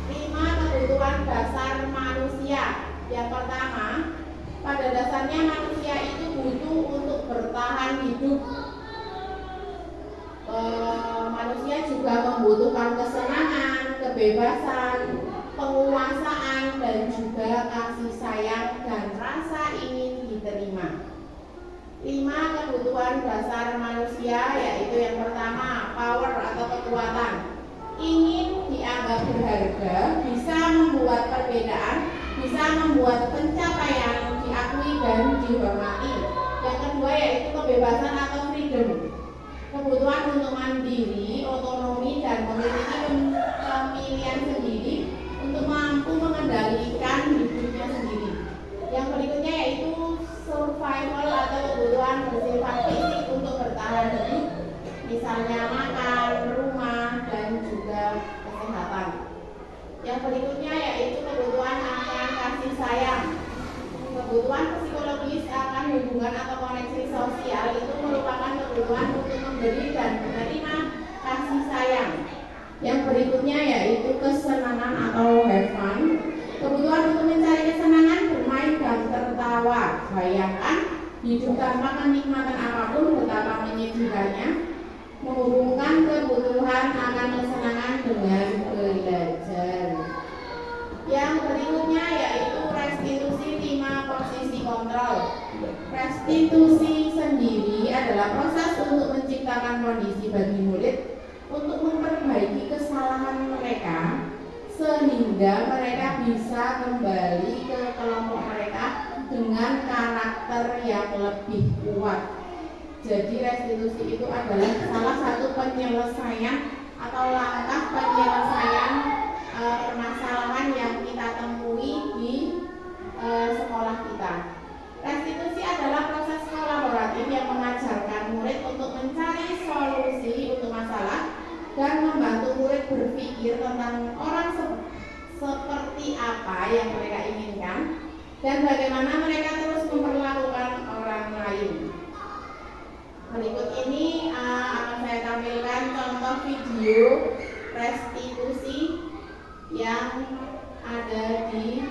5. Kebutuhan dasar manusia. Yang pertama, pada dasarnya manusia itu butuh untuk bertahan hidup. Manusia juga membutuhkan kesenangan, kebebasan, penguasaan, dan juga kasih sayang dan rasa ingin diterima. 5. Kebutuhan dasar manusia yaitu yang pertama, power atau kekuatan. Ingin dianggap berharga, bisa membuat perbedaan, bisa membuat pencapaian diakui dan dihormati. Yang kedua yaitu kebebasan atau freedom. Kebutuhan untuk mandiri, otonomi, dan memiliki pemilihan sendiri untuk mampu mengendalikan hidupnya sendiri. Yang berikutnya yaitu survival atau kebutuhan bersifat fisik untuk bertahan hidup, misalnya makan, rumah, dan juga kesehatan. Yang berikutnya yaitu kebutuhan akan kasih sayang. Kebutuhan psikologis akan hubungan atau koneksi sosial itu merupakan kebutuhan untuk memberi dan menerima kasih sayang. Yang berikutnya yaitu kesenangan atau have fun. Kebutuhan untuk mencari kesenangan, bermain dan tertawa. Bayangkan hidup tanpa kenikmatan apapun betapa menyedihkannya. Menghubungkan kebutuhan akan kesenangan dengan belajar. Yang berikutnya yaitu restitusi 5 posisi kontrol. Restitusi sendiri adalah proses untuk menciptakan kondisi bagi murid untuk memperbaiki kesalahan mereka sehingga mereka bisa kembali ke kelompok mereka dengan karakter yang lebih kuat. Jadi restitusi itu adalah salah satu penyelesaian atau langkah penyelesaian permasalahan yang kita temui di sekolah kita. Restitusi adalah proses kolaboratif yang mengajarkan murid untuk mencari solusi untuk masalah dan membantu murid berpikir tentang orang seperti apa yang mereka inginkan dan bagaimana mereka terus memperlakukan orang lain. Berikut ini akan saya tampilkan contoh video restitusi yang ada di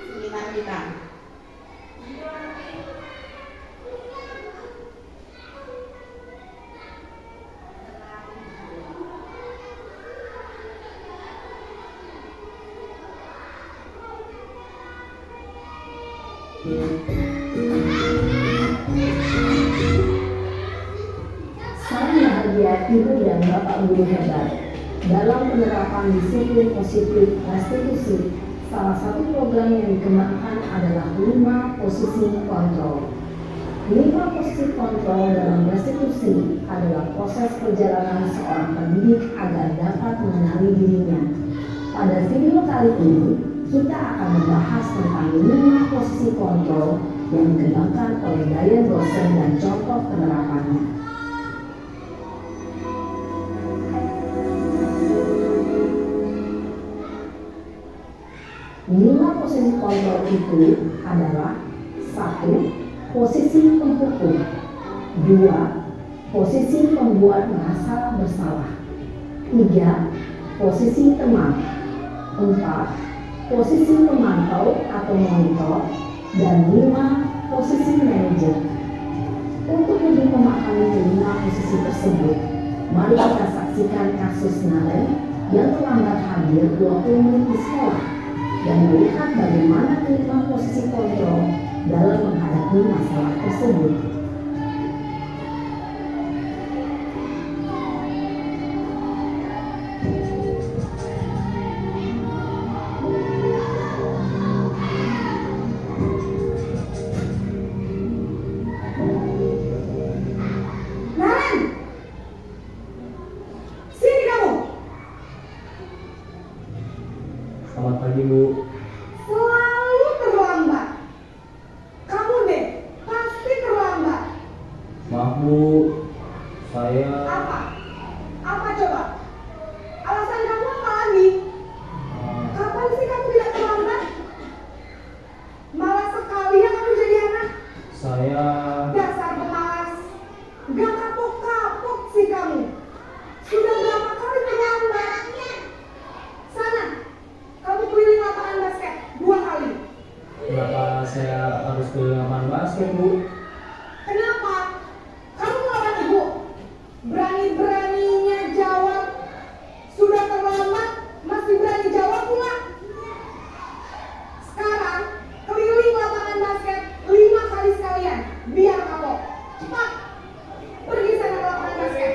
sekitar kita. Saya bahagia Ibu dan Bapak Guru hebat. Dalam penerapan disiplin positif restitusi, salah satu program yang dikembangkan adalah 5 posisi kontrol. 5 posisi kontrol dalam restitusi adalah proses perjalanan seorang pendidik agar dapat mengenali dirinya. Pada video kali ini, kita akan membahas tentang 5 posisi kontrol yang dikembangkan oleh gaya dosen dan contoh penerapannya. 5 posisi kontrol itu adalah 1. Posisi penghukum. 2. Posisi pembuat merasa bersalah. 3. Posisi teman. 4. Posisi pemantau atau monitor. Dan 5. posisi manajer. Untuk lebih memahami kelima posisi tersebut, mari kita saksikan kasus Naren yang terlambat hadir 20 menit di sekolah dan melihat bagaimana kelima posisi kontrol dalam menghadapi masalah tersebut. Selamat pagi, Bu. Selalu terlambat. Kamu deh, pasti terlambat. Maaf, Bu. Saya Apa? Apa coba? Alasan kamu apa lagi? Kapan sih kamu tidak terlambat? Malas sekali ya kamu jadi anak. saya Dasar pemalas. Gak kapok-kapok sih kamu. Sudah berapa kali terlambat? Sana, kamu keliling lapangan basket 2 kali. kenapa saya harus ke lapangan basket, Bu? Kenapa? Kamu melawan ibu? Berani-beraninya jawab. Sudah terlambat, masih berani jawab pula. Sekarang, keliling lapangan basket 5 kali sekalian. Biar kapok. Cepat. Pergi sana ke lapangan basket.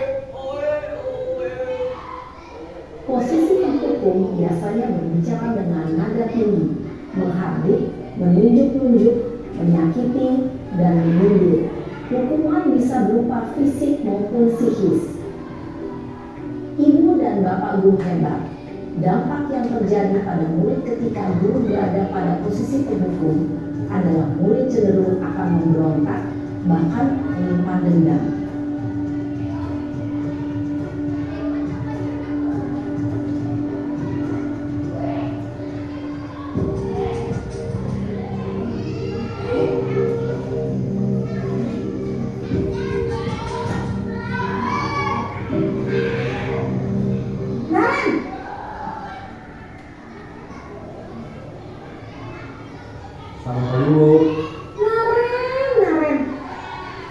Posisi pendukung biasanya berbicara dengan nada tinggi, menghardik, menunjuk-nunjuk, menyakiti, dan menyindir. Hukuman bisa berupa fisik maupun psikis. Ibu dan bapak guru hebat. Dampak yang terjadi pada murid ketika guru berada pada posisi pendukung adalah murid cenderung akan memberontak, bahkan menyimpan dendam. Naren, Selamat pagi, Bu. Naren.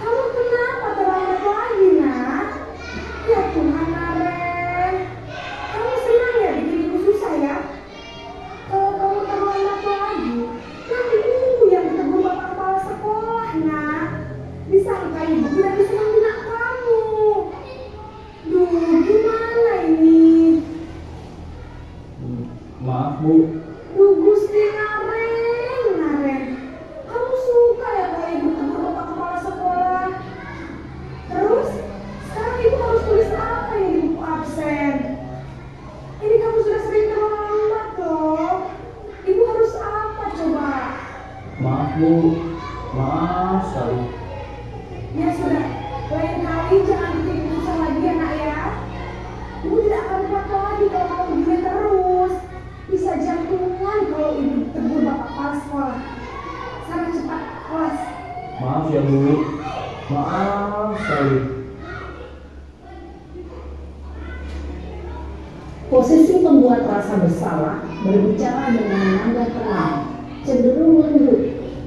Kamu kenapa terlambat lagi, nak? Ya Tuhan, Naren. Kamu senang ya bikin ibu susah ya? Kalau kamu terlambat lagi, nanti ibu yang ditegur bapak kepala sekolah, nak. Disangka ibu tidak bisa membina kamu. Duh, gimana ini? Maaf, Bu. Duh, Gusti Naren. Kamu suka ya kalau ibu tegur bapak kepala sekolah? Terus, sekarang ibu harus tulis apa yang di buku absen? Ini kamu sudah sering terlambat loh. Ibu harus apa coba? Maaf, Bu. Maaf sekali. Ya sudah, lain kali jangan bikin ibu susah lagi ya nak ya. Ibu tidak akan kuat lagi kalau kamu begini terus. Bisa jantungan kalau ibu tegur bapak kepala sekolah. Sana cepat kelas. Maaf ya, Bu. Maaf sekali. Posisi pembuat rasa bersalah berbicara dengan nada tenang, cenderung lembut.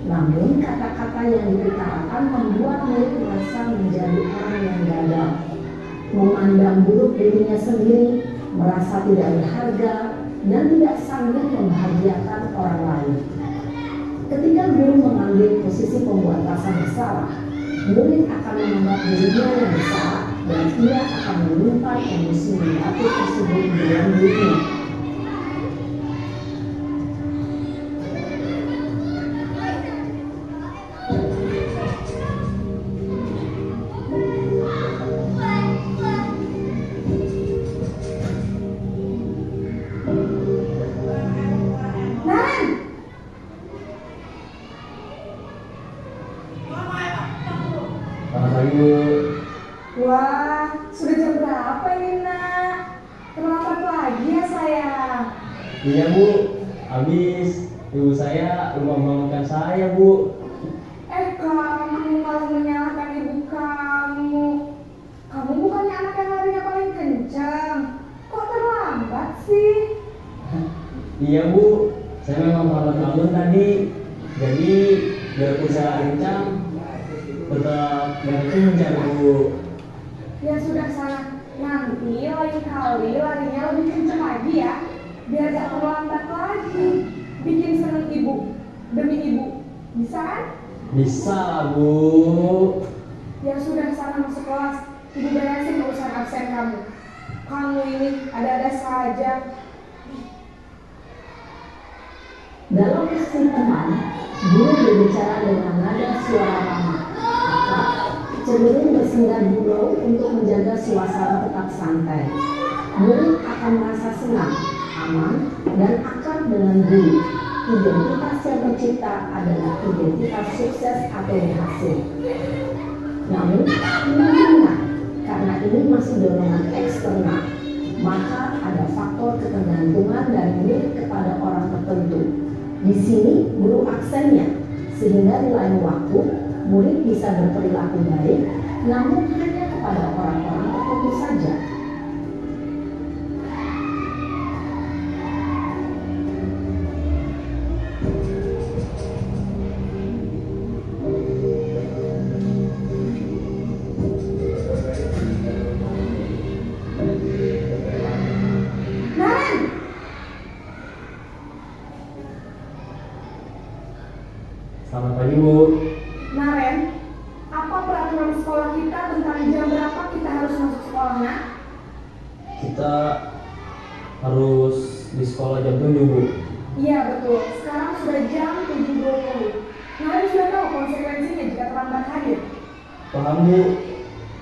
Namun kata-kata yang diutarakan membuat murid merasa menjadi orang yang gagal, memandang buruk dirinya sendiri, merasa tidak berharga, dan tidak sanggup membahagiakan orang lain. Ketika guru mengambil posisi pembuat rasa bersalah, murid akan menganggap dirinya yang bersalah dan ia akan menyimpan emosi negatif tersebut di dalam dirinya. Naren, Selamat pagi, Bu. wah sudah jam berapa ini nak? Terlambat lagi ya sayang. Iya, Bu. Habis ibu saya lupa membangunkan saya, Bu. Kamu malah menyalahkan ibu kamu. Kamu bukannya anak yang larinya paling kencang. Kok terlambat sih? Iya, Bu. Saya memang terlambat bangun tadi. Jadi biarpun saya lincah tetap mencari Bu. Ya sudah sana, nanti lain kali larinya lebih kenceng lagi ya, biar gak terlambat lagi. Bikin seneng ibu, demi ibu, bisa kan? Bisa lah Bu. Ya sudah sana masuk kelas, ibu beresin urusan absen kamu. Kamu ini ada-ada saja. Dalam sesi teman, guru berbicara dengan nada suara ramah, akrab, cenderung bersenggah gurau untuk menjaga suasana tetap santai. Murid akan merasa senang, aman, dan akrab dengan guru. Identitas yang tercipta adalah identitas sukses atau berhasil. Namun, ingat, karena ini masih dorongan eksternal, maka ada faktor ketergantungan dari murid kepada orang tertentu. Di sini guru aksennya, sehingga di lain waktu murid bisa berperilaku baik, namun hanya kepada orang-orang tertentu saja. Naren, Selamat pagi Bu. Naren, apa peraturan sekolah kita tentang jam berapa kita harus masuk sekolahnya? Kita harus di sekolah jam 7 Bu. Iya betul, sekarang sudah jam 7.20. Naren sudah tahu konsekuensinya jika terlambat hadir. Paham Bu.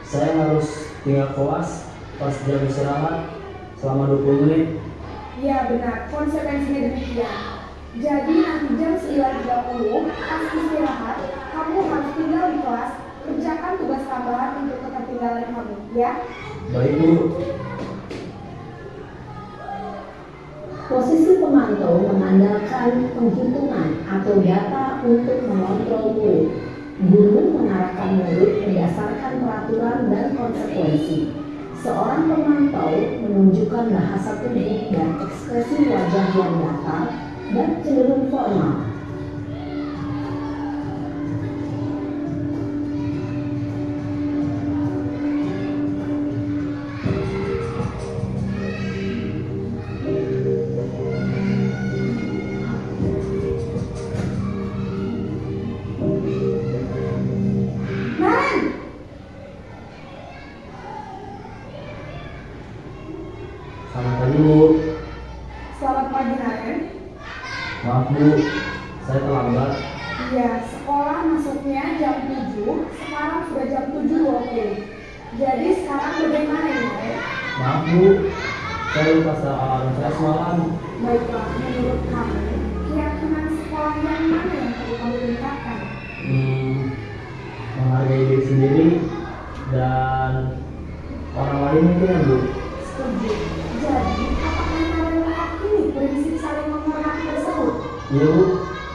Saya harus tinggal kelas pas jam istirahat selama 20 menit. Iya benar, konsekuensinya demikian. Jadi nanti jam 9.30 pas istirahat, kamu harus tinggal di kelas, kerjakan tugas tambahan untuk ketertinggalan kamu, ya? Baik Bu. Posisi pemantau mengandalkan penghitungan atau data untuk mengontrol murid. Guru mengarahkan murid berdasarkan peraturan dan konsekuensi. Seorang pemantau menunjukkan bahasa tubuh dan ekspresi wajah yang datar dan cenderung formal. Naren, Selamat pagi Bu. selamat pagi Naren. Maaf Bu, saya terlambat. Iya, sekolah masuknya jam 7, sekarang sudah jam 7.20. Jadi sekarang bagaimana ini Naren? Maaf Bu, saya lupa setel alarm saya semalam. Baiklah, menurut kamu, keyakinan sekolah yang mana yang perlu kamu tingkatkan? Menghargai diri sendiri dan orang lain mungkin ya Bu. Setuju. Jadi, apakah Naren meyakini prinsip saling menghormati tersebut? Iya Bu,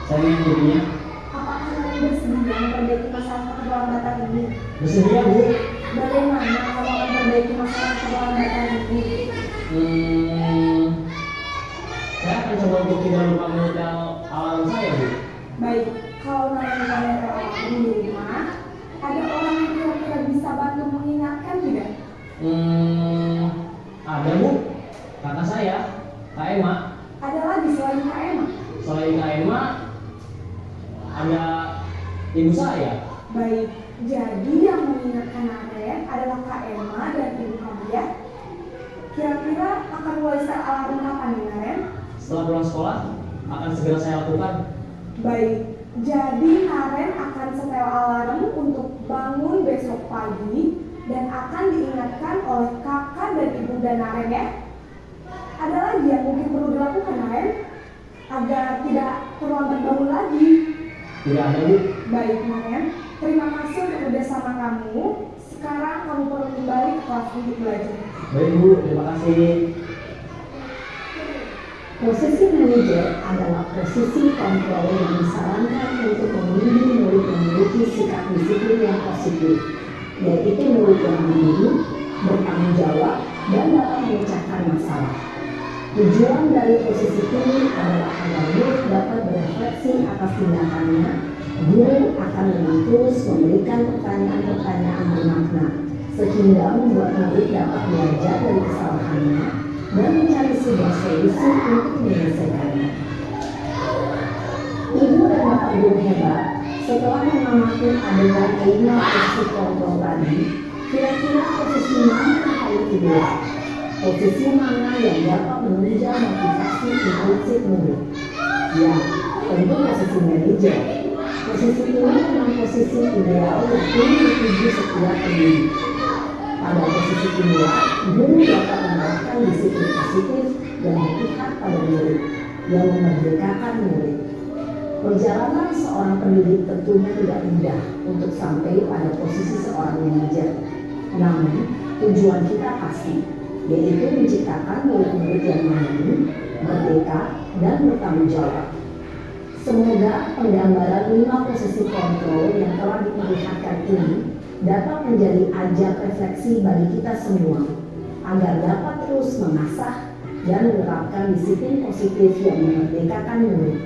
saya mengikutinya. Apakah Naren bersedia memperbaiki masalah keterlambatan ini? Bersedia Bu. Bagaimana kamu akan memperbaiki masalah keterlambatan ini? Saya akan coba untuk tidak lupa menyetel alarm saya Bu. Baik, kalau Naren kalian terlalu di rumah, ada orang yang kira-kira bisa bantu mengingatkan tidak? Ada Bu, kakak saya, Kak Emma. Ada lagi selain Kak Emma? Selain Kak Emma, ada ibu saya. Baik, jadi yang mengingatkan Naren adalah Kak Emma dan ibu kamu ya? Kira-kira akan mulai start alarm kapan nih Naren? Setelah pulang sekolah, akan segera saya lakukan. Baik, jadi Naren akan setel alarm untuk bangun besok pagi dan akan diingatkan oleh kakak dan ibu dan Naren ya. Ada lagi yang mungkin perlu dilakukan Naren agar tidak terlambat bangun lagi. Tidak ada Bu. Baik Naren, terima kasih untuk kerjasama kamu. Sekarang kamu perlu kembali ke kelas untuk belajar. Baik Bu, terima kasih. Posisi manajer adalah posisi kontrol yang disarankan untuk membimbing murid yang memiliki sikap disiplin yang positif, yaitu murid yang mandiri, bertanggung jawab, dan dapat memecahkan masalah. Tujuan dari posisi ini adalah agar murid dapat berefleksi atas tindakannya Guru akan dengan terus memberikan pertanyaan-pertanyaan bermakna sehingga membuat murid dapat belajar dari kesalahannya dan mencari sebuah solusi untuk menyelesaikannya. Ibu dan bapak guru hebat, setelah mengamati adegan 5 posisi kontrol tadi, kira-kira posisi mana yang paling ideal? Posisi mana yang dapat menunjang motivasi impulsif murid? Ya, tentu posisi manajer. Posisi ini memang posisi ideal yang ingin dituju setiap pendidik. Pada posisi inilah, guru dapat menerapkan disiplin positif dan berpihak pada murid, yang memerdekakan murid. Perjalanan seorang pendidik tentunya tidak mudah untuk sampai pada posisi seorang manajer. Namun, tujuan kita pasti, yaitu menciptakan murid-murid yang mandiri, merdeka, dan bertanggung jawab. Semoga penggambaran 5 posisi kontrol yang telah diperlihatkan ini dapat menjadi ajak refleksi bagi kita semua, agar dapat terus mengasah dan menerapkan disiplin positif yang memerdekakan murid.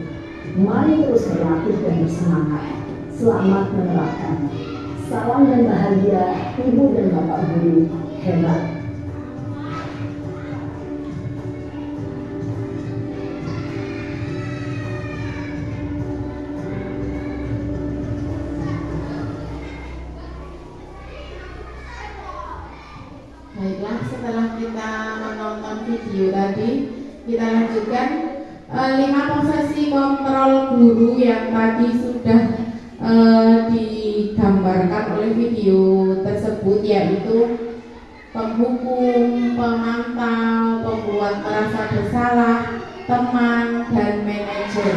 Mari terus berlatih dan bersemangat. Selamat menerapkan. Salam dan bahagia Ibu dan Bapak Guru hebat. Baiklah, setelah kita menonton video tadi, kita lanjutkan 5 posisi kontrol guru yang tadi sudah digambarkan oleh video tersebut, yaitu penghukum, pemantau, pembuat merasa bersalah, teman, dan manajer.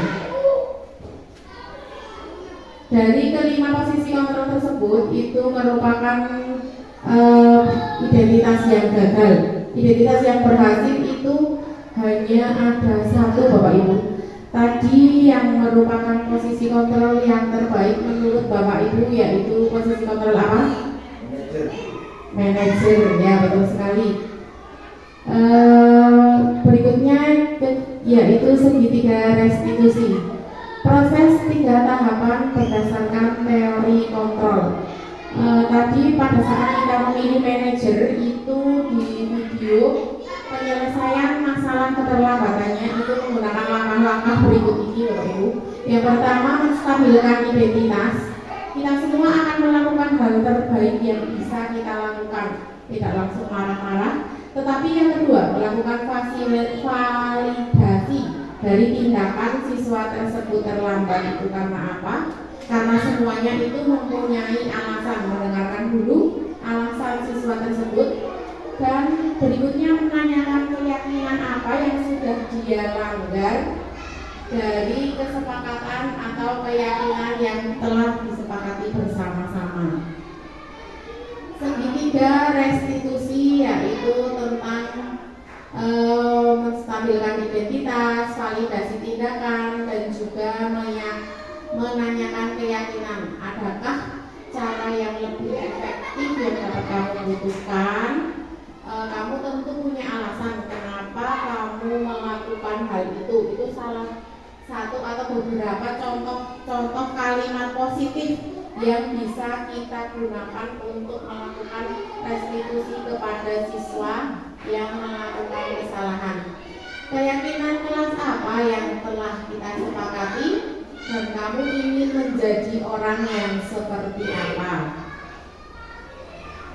Dari kelima posisi kontrol tersebut itu merupakan identitas yang gagal. Identitas yang berhasil itu hanya ada satu, Bapak Ibu. Tadi yang merupakan posisi kontrol yang terbaik menurut Bapak Ibu yaitu posisi kontrol apa? Manajer, ya betul sekali. Berikutnya yaitu segitiga restitusi. Proses 3 tahapan berdasarkan teori kontrol. Tadi pada saat kita memilih manajer itu di video penyelesaian masalah keterlambatannya itu menggunakan langkah-langkah berikut ini, Bapak Ibu. Yang pertama, menstabilkan identitas. Kita semua akan melakukan hal terbaik yang bisa kita lakukan, tidak langsung marah-marah. Tetapi yang kedua, melakukan validasi dari tindakan siswa tersebut terlambat itu karena apa? Karena semuanya itu mempunyai alasan. Mendengarkan dulu alasan siswa tersebut, dan berikutnya menanyakan keyakinan apa yang sudah dia langgar dari kesepakatan atau keyakinan yang telah disepakati bersama-sama. Segitiga restitusi yaitu tentang menstabilkan identitas, validasi tindakan, dan juga menanyakan keyakinan. Adakah cara yang lebih efektif yang dapat kamu butuhkan? Kamu tentu punya alasan kenapa kamu melakukan hal itu. Itu salah satu atau beberapa contoh kalimat positif yang bisa kita gunakan untuk melakukan restitusi kepada siswa yang melakukan kesalahan. Keyakinan kelas apa yang telah kita sepakati, dan kamu ingin menjadi orang yang seperti apa?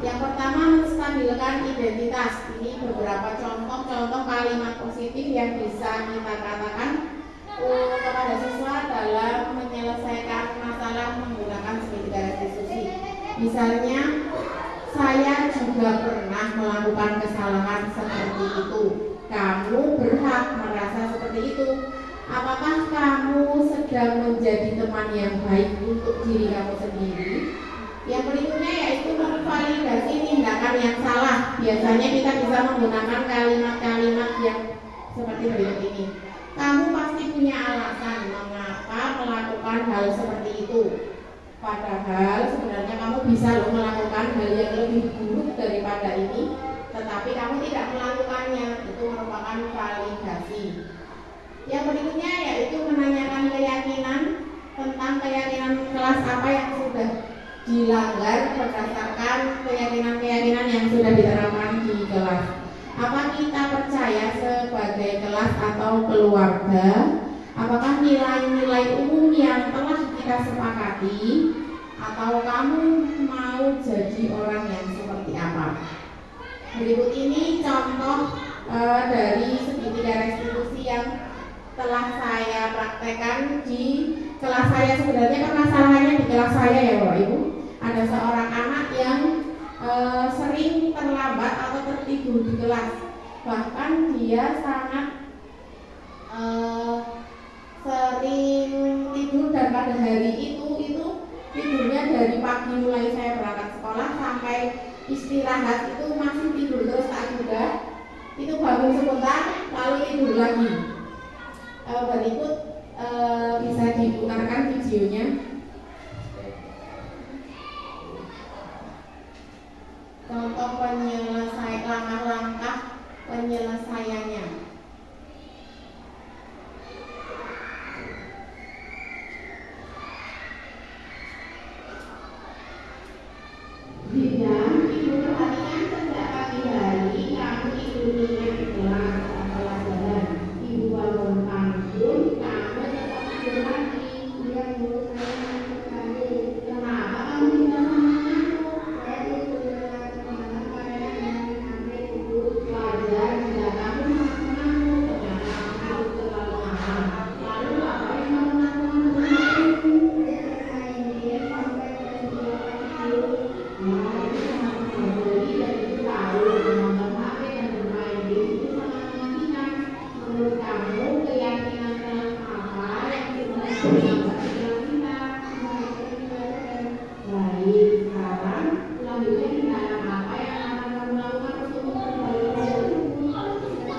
Yang pertama, menstabilkan identitas. Ini beberapa contoh kalimat positif yang bisa kita katakan kepada siswa dalam menyelesaikan masalah menggunakan segitiga restitusi. Misalnya, saya juga pernah melakukan kesalahan seperti itu. Kamu berhak merasa seperti itu. Apakah kamu sedang menjadi teman yang baik untuk diri kamu sendiri? Yang berikutnya yaitu memvalidasi tindakan yang salah. Biasanya kita bisa menggunakan kalimat-kalimat yang seperti berikut ini. Kamu pasti punya alasan mengapa melakukan hal seperti itu. Padahal sebenarnya kamu bisa melakukan hal yang lebih buruk daripada ini, tetapi kamu tidak melakukannya. Itu merupakan validasi. Yang berikutnya yaitu menanyakan keyakinan. tentang keyakinan kelas apa yang sudah dilanggar berdasarkan keyakinan-keyakinan yang sudah diterapkan di kelas. Apa kita percaya sebagai kelas atau keluarga? Apakah nilai-nilai umum yang telah kita sepakati? Atau kamu mau jadi orang yang seperti apa? Berikut ini contoh dari segitiga restitusi yang telah saya praktekkan di kelas saya. Sebenarnya permasalahannya di kelas saya ya Bapak Ibu. Ada seorang anak yang sering terlambat atau tertidur di kelas. Bahkan dia sangat sering tidur, dan pada hari itu tidurnya dari pagi mulai saya berangkat sekolah sampai istirahat itu masih tidur terus, tak juga itu bangun sebentar lalu tidur lagi. Berikut bisa diputarkan videonya. Contoh langkah penyelesaiannya. Tidak, ibu perhatikan sejak pagi hari kamu tidurnya di kelas pelajaran. Ibu bangun panggung, kamu tetap tidur lagi. Iya bu, saya ngantuk sekali. Kenapa kamu tidak mengantuk? Saya tidur semalam pada sampai tidur. Wajar jika kamu mengantuk, ternyata kamu terlalu malam. Lalu apa yang kamu lakukan kemarin? Saya bermain game sampai jam 2 pagi. Membeli dan itu tahu menonton HP dan bermain game itu sangat mematikan. Menurut kamu keyakinan kelas apa yang sebenarnya menambah pikiran kita? Baik, sekarang selanjutnya tindakan apa yang akan kamu lakukan untuk memperbaiki itu? Nah, kita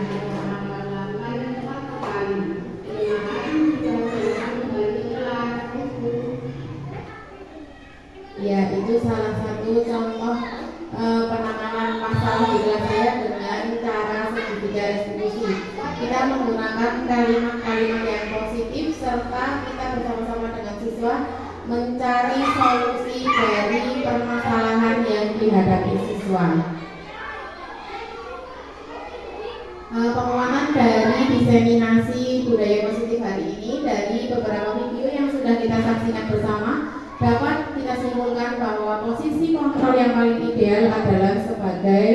akan lakukan yang cepat sekali. Terima kasih sudah selesai kembali ke kelas. Ya, itu salah satu contoh penanganan masalah di kelas saya dengan cara segitiga restitusi. Kita menggunakan kalimat-kalimat yang positif serta kita bersama-sama dengan siswa mencari solusi dari permasalahan yang dihadapi siswa. Penguatan dari diseminasi budaya positif hari ini dari beberapa video yang sudah kita saksikan bersama dapat kita simpulkan bahwa posisi kontrol yang paling ideal adalah sebagai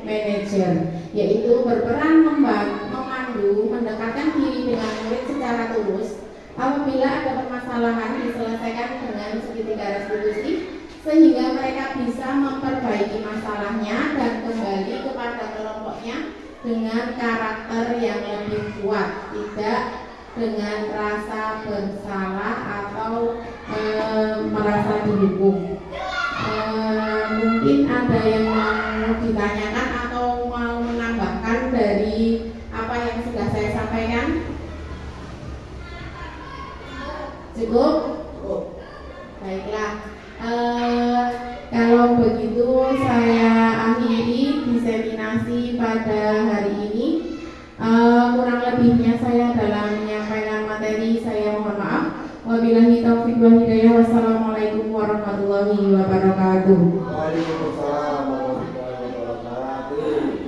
manajer, yaitu berperan memandu, mendekatkan diri dengan murid secara tulus. Apabila ada permasalahan diselesaikan dengan segitiga restitusi sehingga mereka bisa memperbaiki masalahnya dan kembali kepada kelompoknya dengan karakter yang lebih kuat, tidak dengan rasa bersalah atau merasa dihukum. Mungkin ada yang mau ditanyakan atau mau menambahkan dari apa yang sudah saya sampaikan? Cukup? Baiklah. Kalau begitu saya akhiri diseminasi pada hari ini. Kurang lebihnya saya dalam menyampaikan materi saya mohon maaf. Wabillahi taufiq wal hidayah. Wassalamualaikum warahmatullahi wabarakatuh. Waalaikumsalam warahmatullahi wabarakatuh.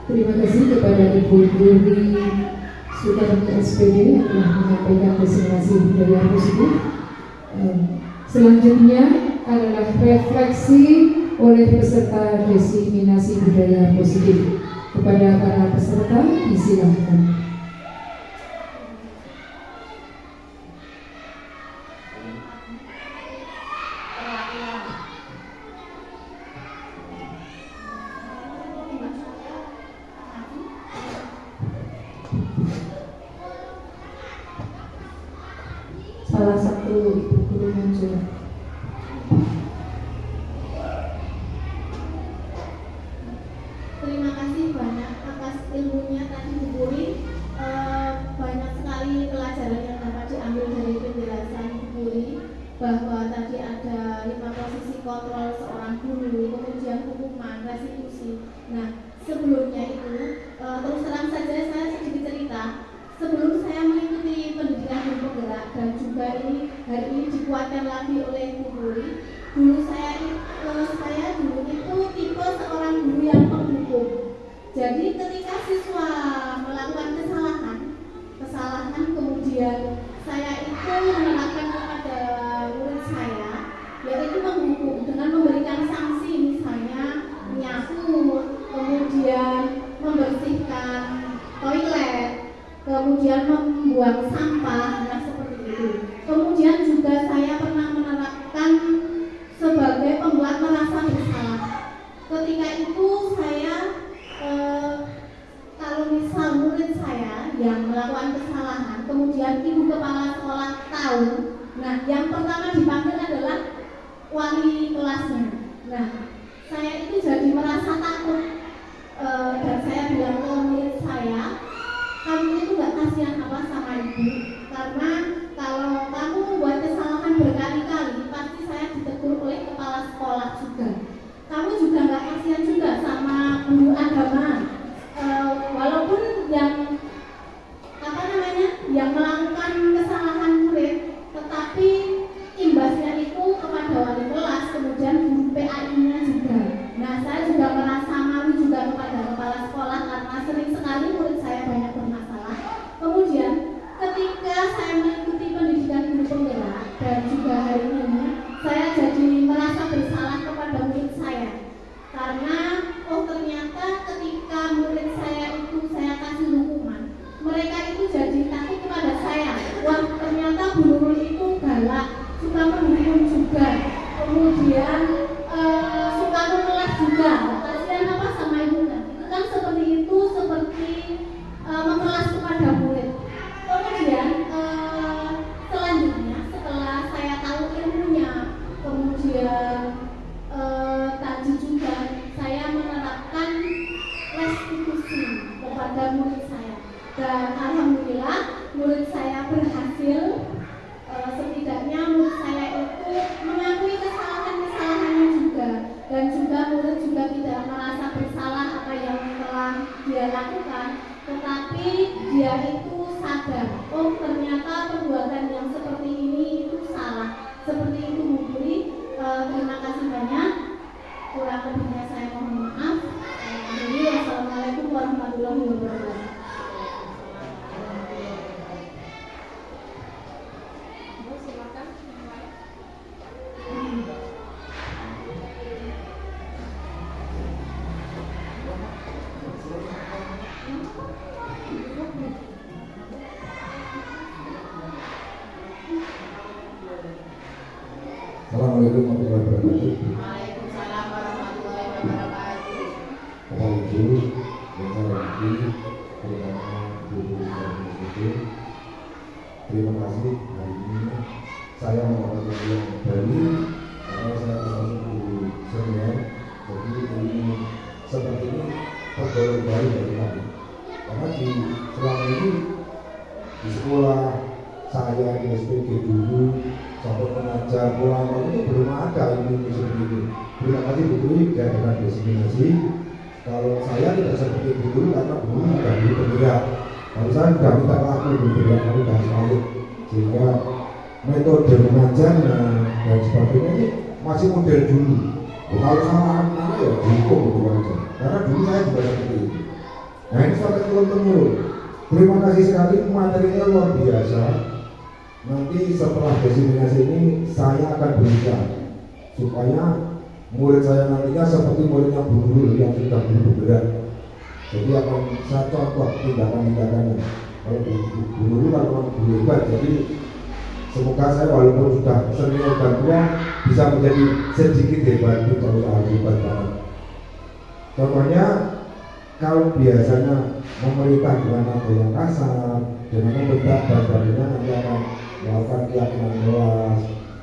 Terima kasih kepada Ibu Duri Sukarni SPD yang telah menyampaikan diseminasi budaya positif. Selanjutnya adalah refleksi oleh peserta diseminasi budaya positif. Kepada para peserta disilahkan. Salah satu ibu guru muncul. Terima kasih banyak atas ilmunya tadi Bu Puri. Banyak sekali bahwa tadi ada 5 posisi kontrol seorang guru, kemudian hukuman, restitusi. Nah, sebelumnya itu terus terang saja saya sedikit cerita. Sebelum saya mengikuti pendidikan guru penggerak dan juga hari ini dikuatkan lagi oleh Bu Puri, dulu saya dulu itu tipe seorang guru yang penghukum. Jadi ketika siswa melakukan kesalahan kemudian saya itu menerapkan kepada murid saya, yaitu menghukum dengan memberikan sanksi, misalnya menyapu, kemudian membersihkan toilet, kemudian membuang sampah, nah seperti itu. Kemudian juga saya pernah menerapkan sebagai pembuat merasa bersalah. Ketika itu saya kalau misal murid saya yang melakukan kesalahan, kemudian ibu kepala sekolah tahu, nah yang pertama dipanggil adalah wali kelasnya. Nah, saya itu jadi merasa takut dan saya bilang ke murid saya, kamu itu gak kasihan apa sama ibu, karena kalau kamu membuat kesalahan berkali-kali pasti saya ditegur oleh kepala sekolah juga. Kamu juga gak kasihan juga sama guru agama, walaupun yang melakukan kesalahan murid, tetapi imbasnya itu kepada wali kelas, kemudian guru PAI-nya juga. Nah, saya juga merasa malu juga kepada kepala sekolah karena sering sekali murid saya banyak bermasalah. Kemudian ketika saya mengikuti pendidikan guru penggerak dan juga hari ini, saya jadi merasa bersalah kepada murid saya. Karena ternyata ketika murid saya itu saya kasih hukuman, mereka itu jadi takut kepada saya. Wah, ternyata Bu Nurul itu galak, suka menghukum juga, kemudian suka memelas juga. Kasihan apa sama ibu kan? Itu kan seperti itu, seperti memelas kepada murid. Kemudian selanjutnya setelah saya tahu ilmunya, kemudian tadi juga saya menerapkan restitusi kepada murid saya. Dan alhamdulillah murid saya berhasil, setidaknya murid saya itu mengakui kesalahannya juga, dan juga murid juga tidak merasa bersalah apa yang telah dia lakukan, tetapi dia itu sadar, oh ternyata perbuatan yang seperti ini itu salah. Seperti itu Bu Puri. Terima kasih banyak, kurang lebihnya saya mohon maaf. Jadi wassalamualaikum warahmatullahi wabarakatuh. Assalamualaikum warahmatullahi wabarakatuh. Waalaikumsalam warahmatullahi wabarakatuh. Bapak Ibu, yang saya hormati, terutama Ibu dan Ibu, terima kasih hari ini saya mendapatkan yang baru karena saya termasuk guru senior. Jadi ini seperti ini pegawai baru dari kami. Karena selama ini di sekolah saya di SPG dulu sampai mengajar pulang itu belum ada ini seperti ini. Terima kasih Bu Dwi dengan destinasi. Kalau saya tidak seperti Bu Dwi karena Bu Dwi sudah guru penggerak. Kalau saya sudah minta laku guru penggerak, kami sudah sekali, sehingga metode mengajar dan sebagainya ini masih model dulu. Kalau salah anak ya dihukum gitu aja. Karena dulu saya juga seperti itu. Nah ini sampai turun-temurun. Terima kasih sekali, materinya luar biasa. Nanti setelah destinasi ini saya akan berusaha supaya murid saya nantinya seperti muridnya Bu Nurul yang sudah guru bergerak. Jadi akan saya contoh tindakan-tindakannya. Kalau Bu Nurul kan memang guru hebat, jadi semoga saya walaupun sudah senior dan tua bisa menjadi sedikit hebat, itu kalau hebat banget. Contohnya kalau biasanya memerintah dengan nada yang kasar, dengan membentak dan sebagainya, nanti akan melakukan keyakinan kelas,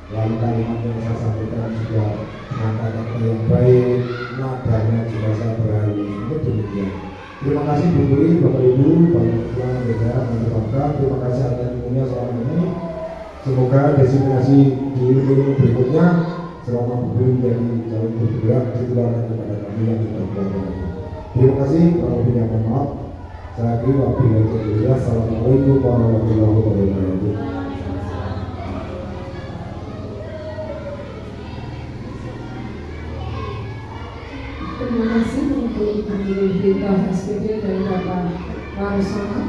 lalu kalimat yang saya sampaikan juga dengan kata-kata yang baik, nadanya juga saya berani. Itu demikian. Terima kasih Bu Puri, Bapak Ibu, Bapak Tuan, Negara, dan Bangsa. Terima kasih atas ilmunya selama ini. Semoga destinasi di ilmu berikutnya selama Bu menjadi calon bergerak ditularkan kepada kami yang sudah berada. Terima kasih, kurang lebihnya mohon maaf. Saya akhiri wabillahi taufiq. Assalamualaikum warahmatullahi wabarakatuh. Terima kasih untuk Ibu Berita SPD dari Bapak Warsono.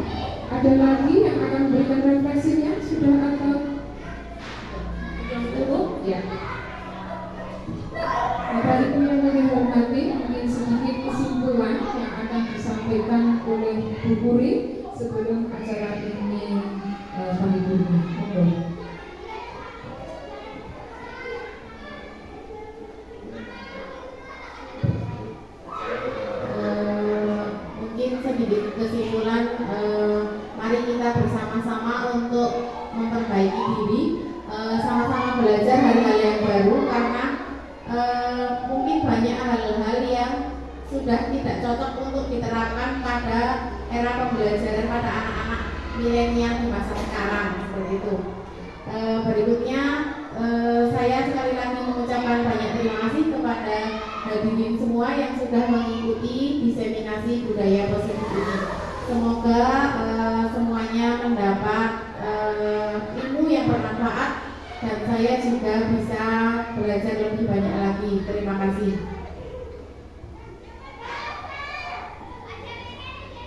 Ada lagi yang akan memberikan refleksinya? Sudah atau cukup? Ya. Bapak Ibu yang kami hormati, mungkin sedikit kesimpulan yang akan disampaikan oleh Bu Puri sebelum acara ini paripurna. Monggo. Mungkin sedikit kesimpulan, mari kita bersama-sama untuk memperbaiki diri, sama-sama belajar hal-hal yang baru karena mungkin banyak hal-hal yang sudah tidak cocok untuk diterapkan pada era pembelajaran pada anak-anak milenial di masa sekarang seperti itu. Berikutnya saya sekali lagi mengucapkan banyak terima kasih kepada hadirin semua yang sudah mengikuti diseminasi budaya positif ini. Semoga semuanya mendapat ilmu yang bermanfaat dan saya juga bisa belajar lebih banyak lagi. Terima kasih.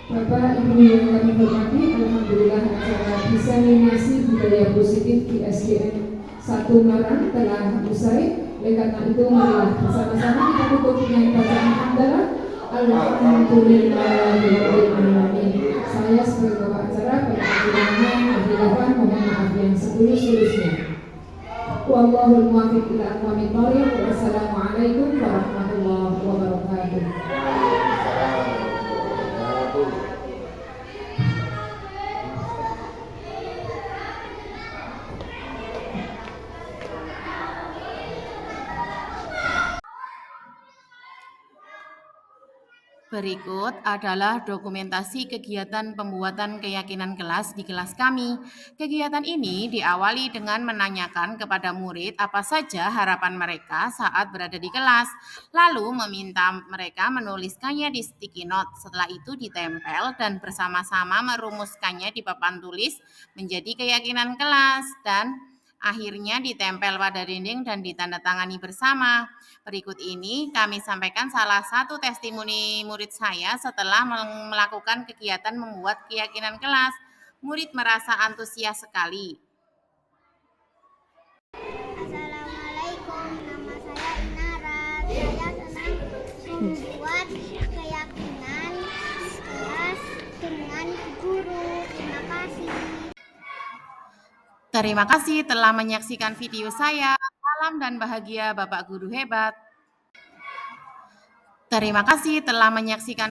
Bapak Ibu yang kami hormati, alhamdulillah acara diseminasi budaya positif di SDN 1 Marang telah usai. Oleh karena itu marilah bersama-sama kita tutup dengan bacaan hamdalah. Alhamdulillahirabbil alamin. Saya sebagai bapak acara banyak kekurangan, kehilafan, mohon maaf yang setulus-tulusnya. Wallahul muwaffiq ila aqwamit thoriq. Wassalamualaikum warahmatullahi wabarakatuh. Berikut adalah dokumentasi kegiatan pembuatan keyakinan kelas di kelas kami. Kegiatan ini diawali dengan menanyakan kepada murid apa saja harapan mereka saat berada di kelas, lalu meminta mereka menuliskannya di sticky note. Setelah itu ditempel dan bersama-sama merumuskannya di papan tulis menjadi keyakinan kelas dan akhirnya ditempel pada dinding dan ditandatangani bersama. Berikut ini kami sampaikan salah satu testimoni murid saya setelah melakukan kegiatan membuat keyakinan kelas. Murid merasa antusias sekali. Assalamualaikum, nama saya Inara. Saya senang membuat keyakinan kelas dengan guru. Terima kasih. Terima kasih telah menyaksikan video saya. Salam dan bahagia Bapak Guru hebat. Terima kasih telah menyaksikan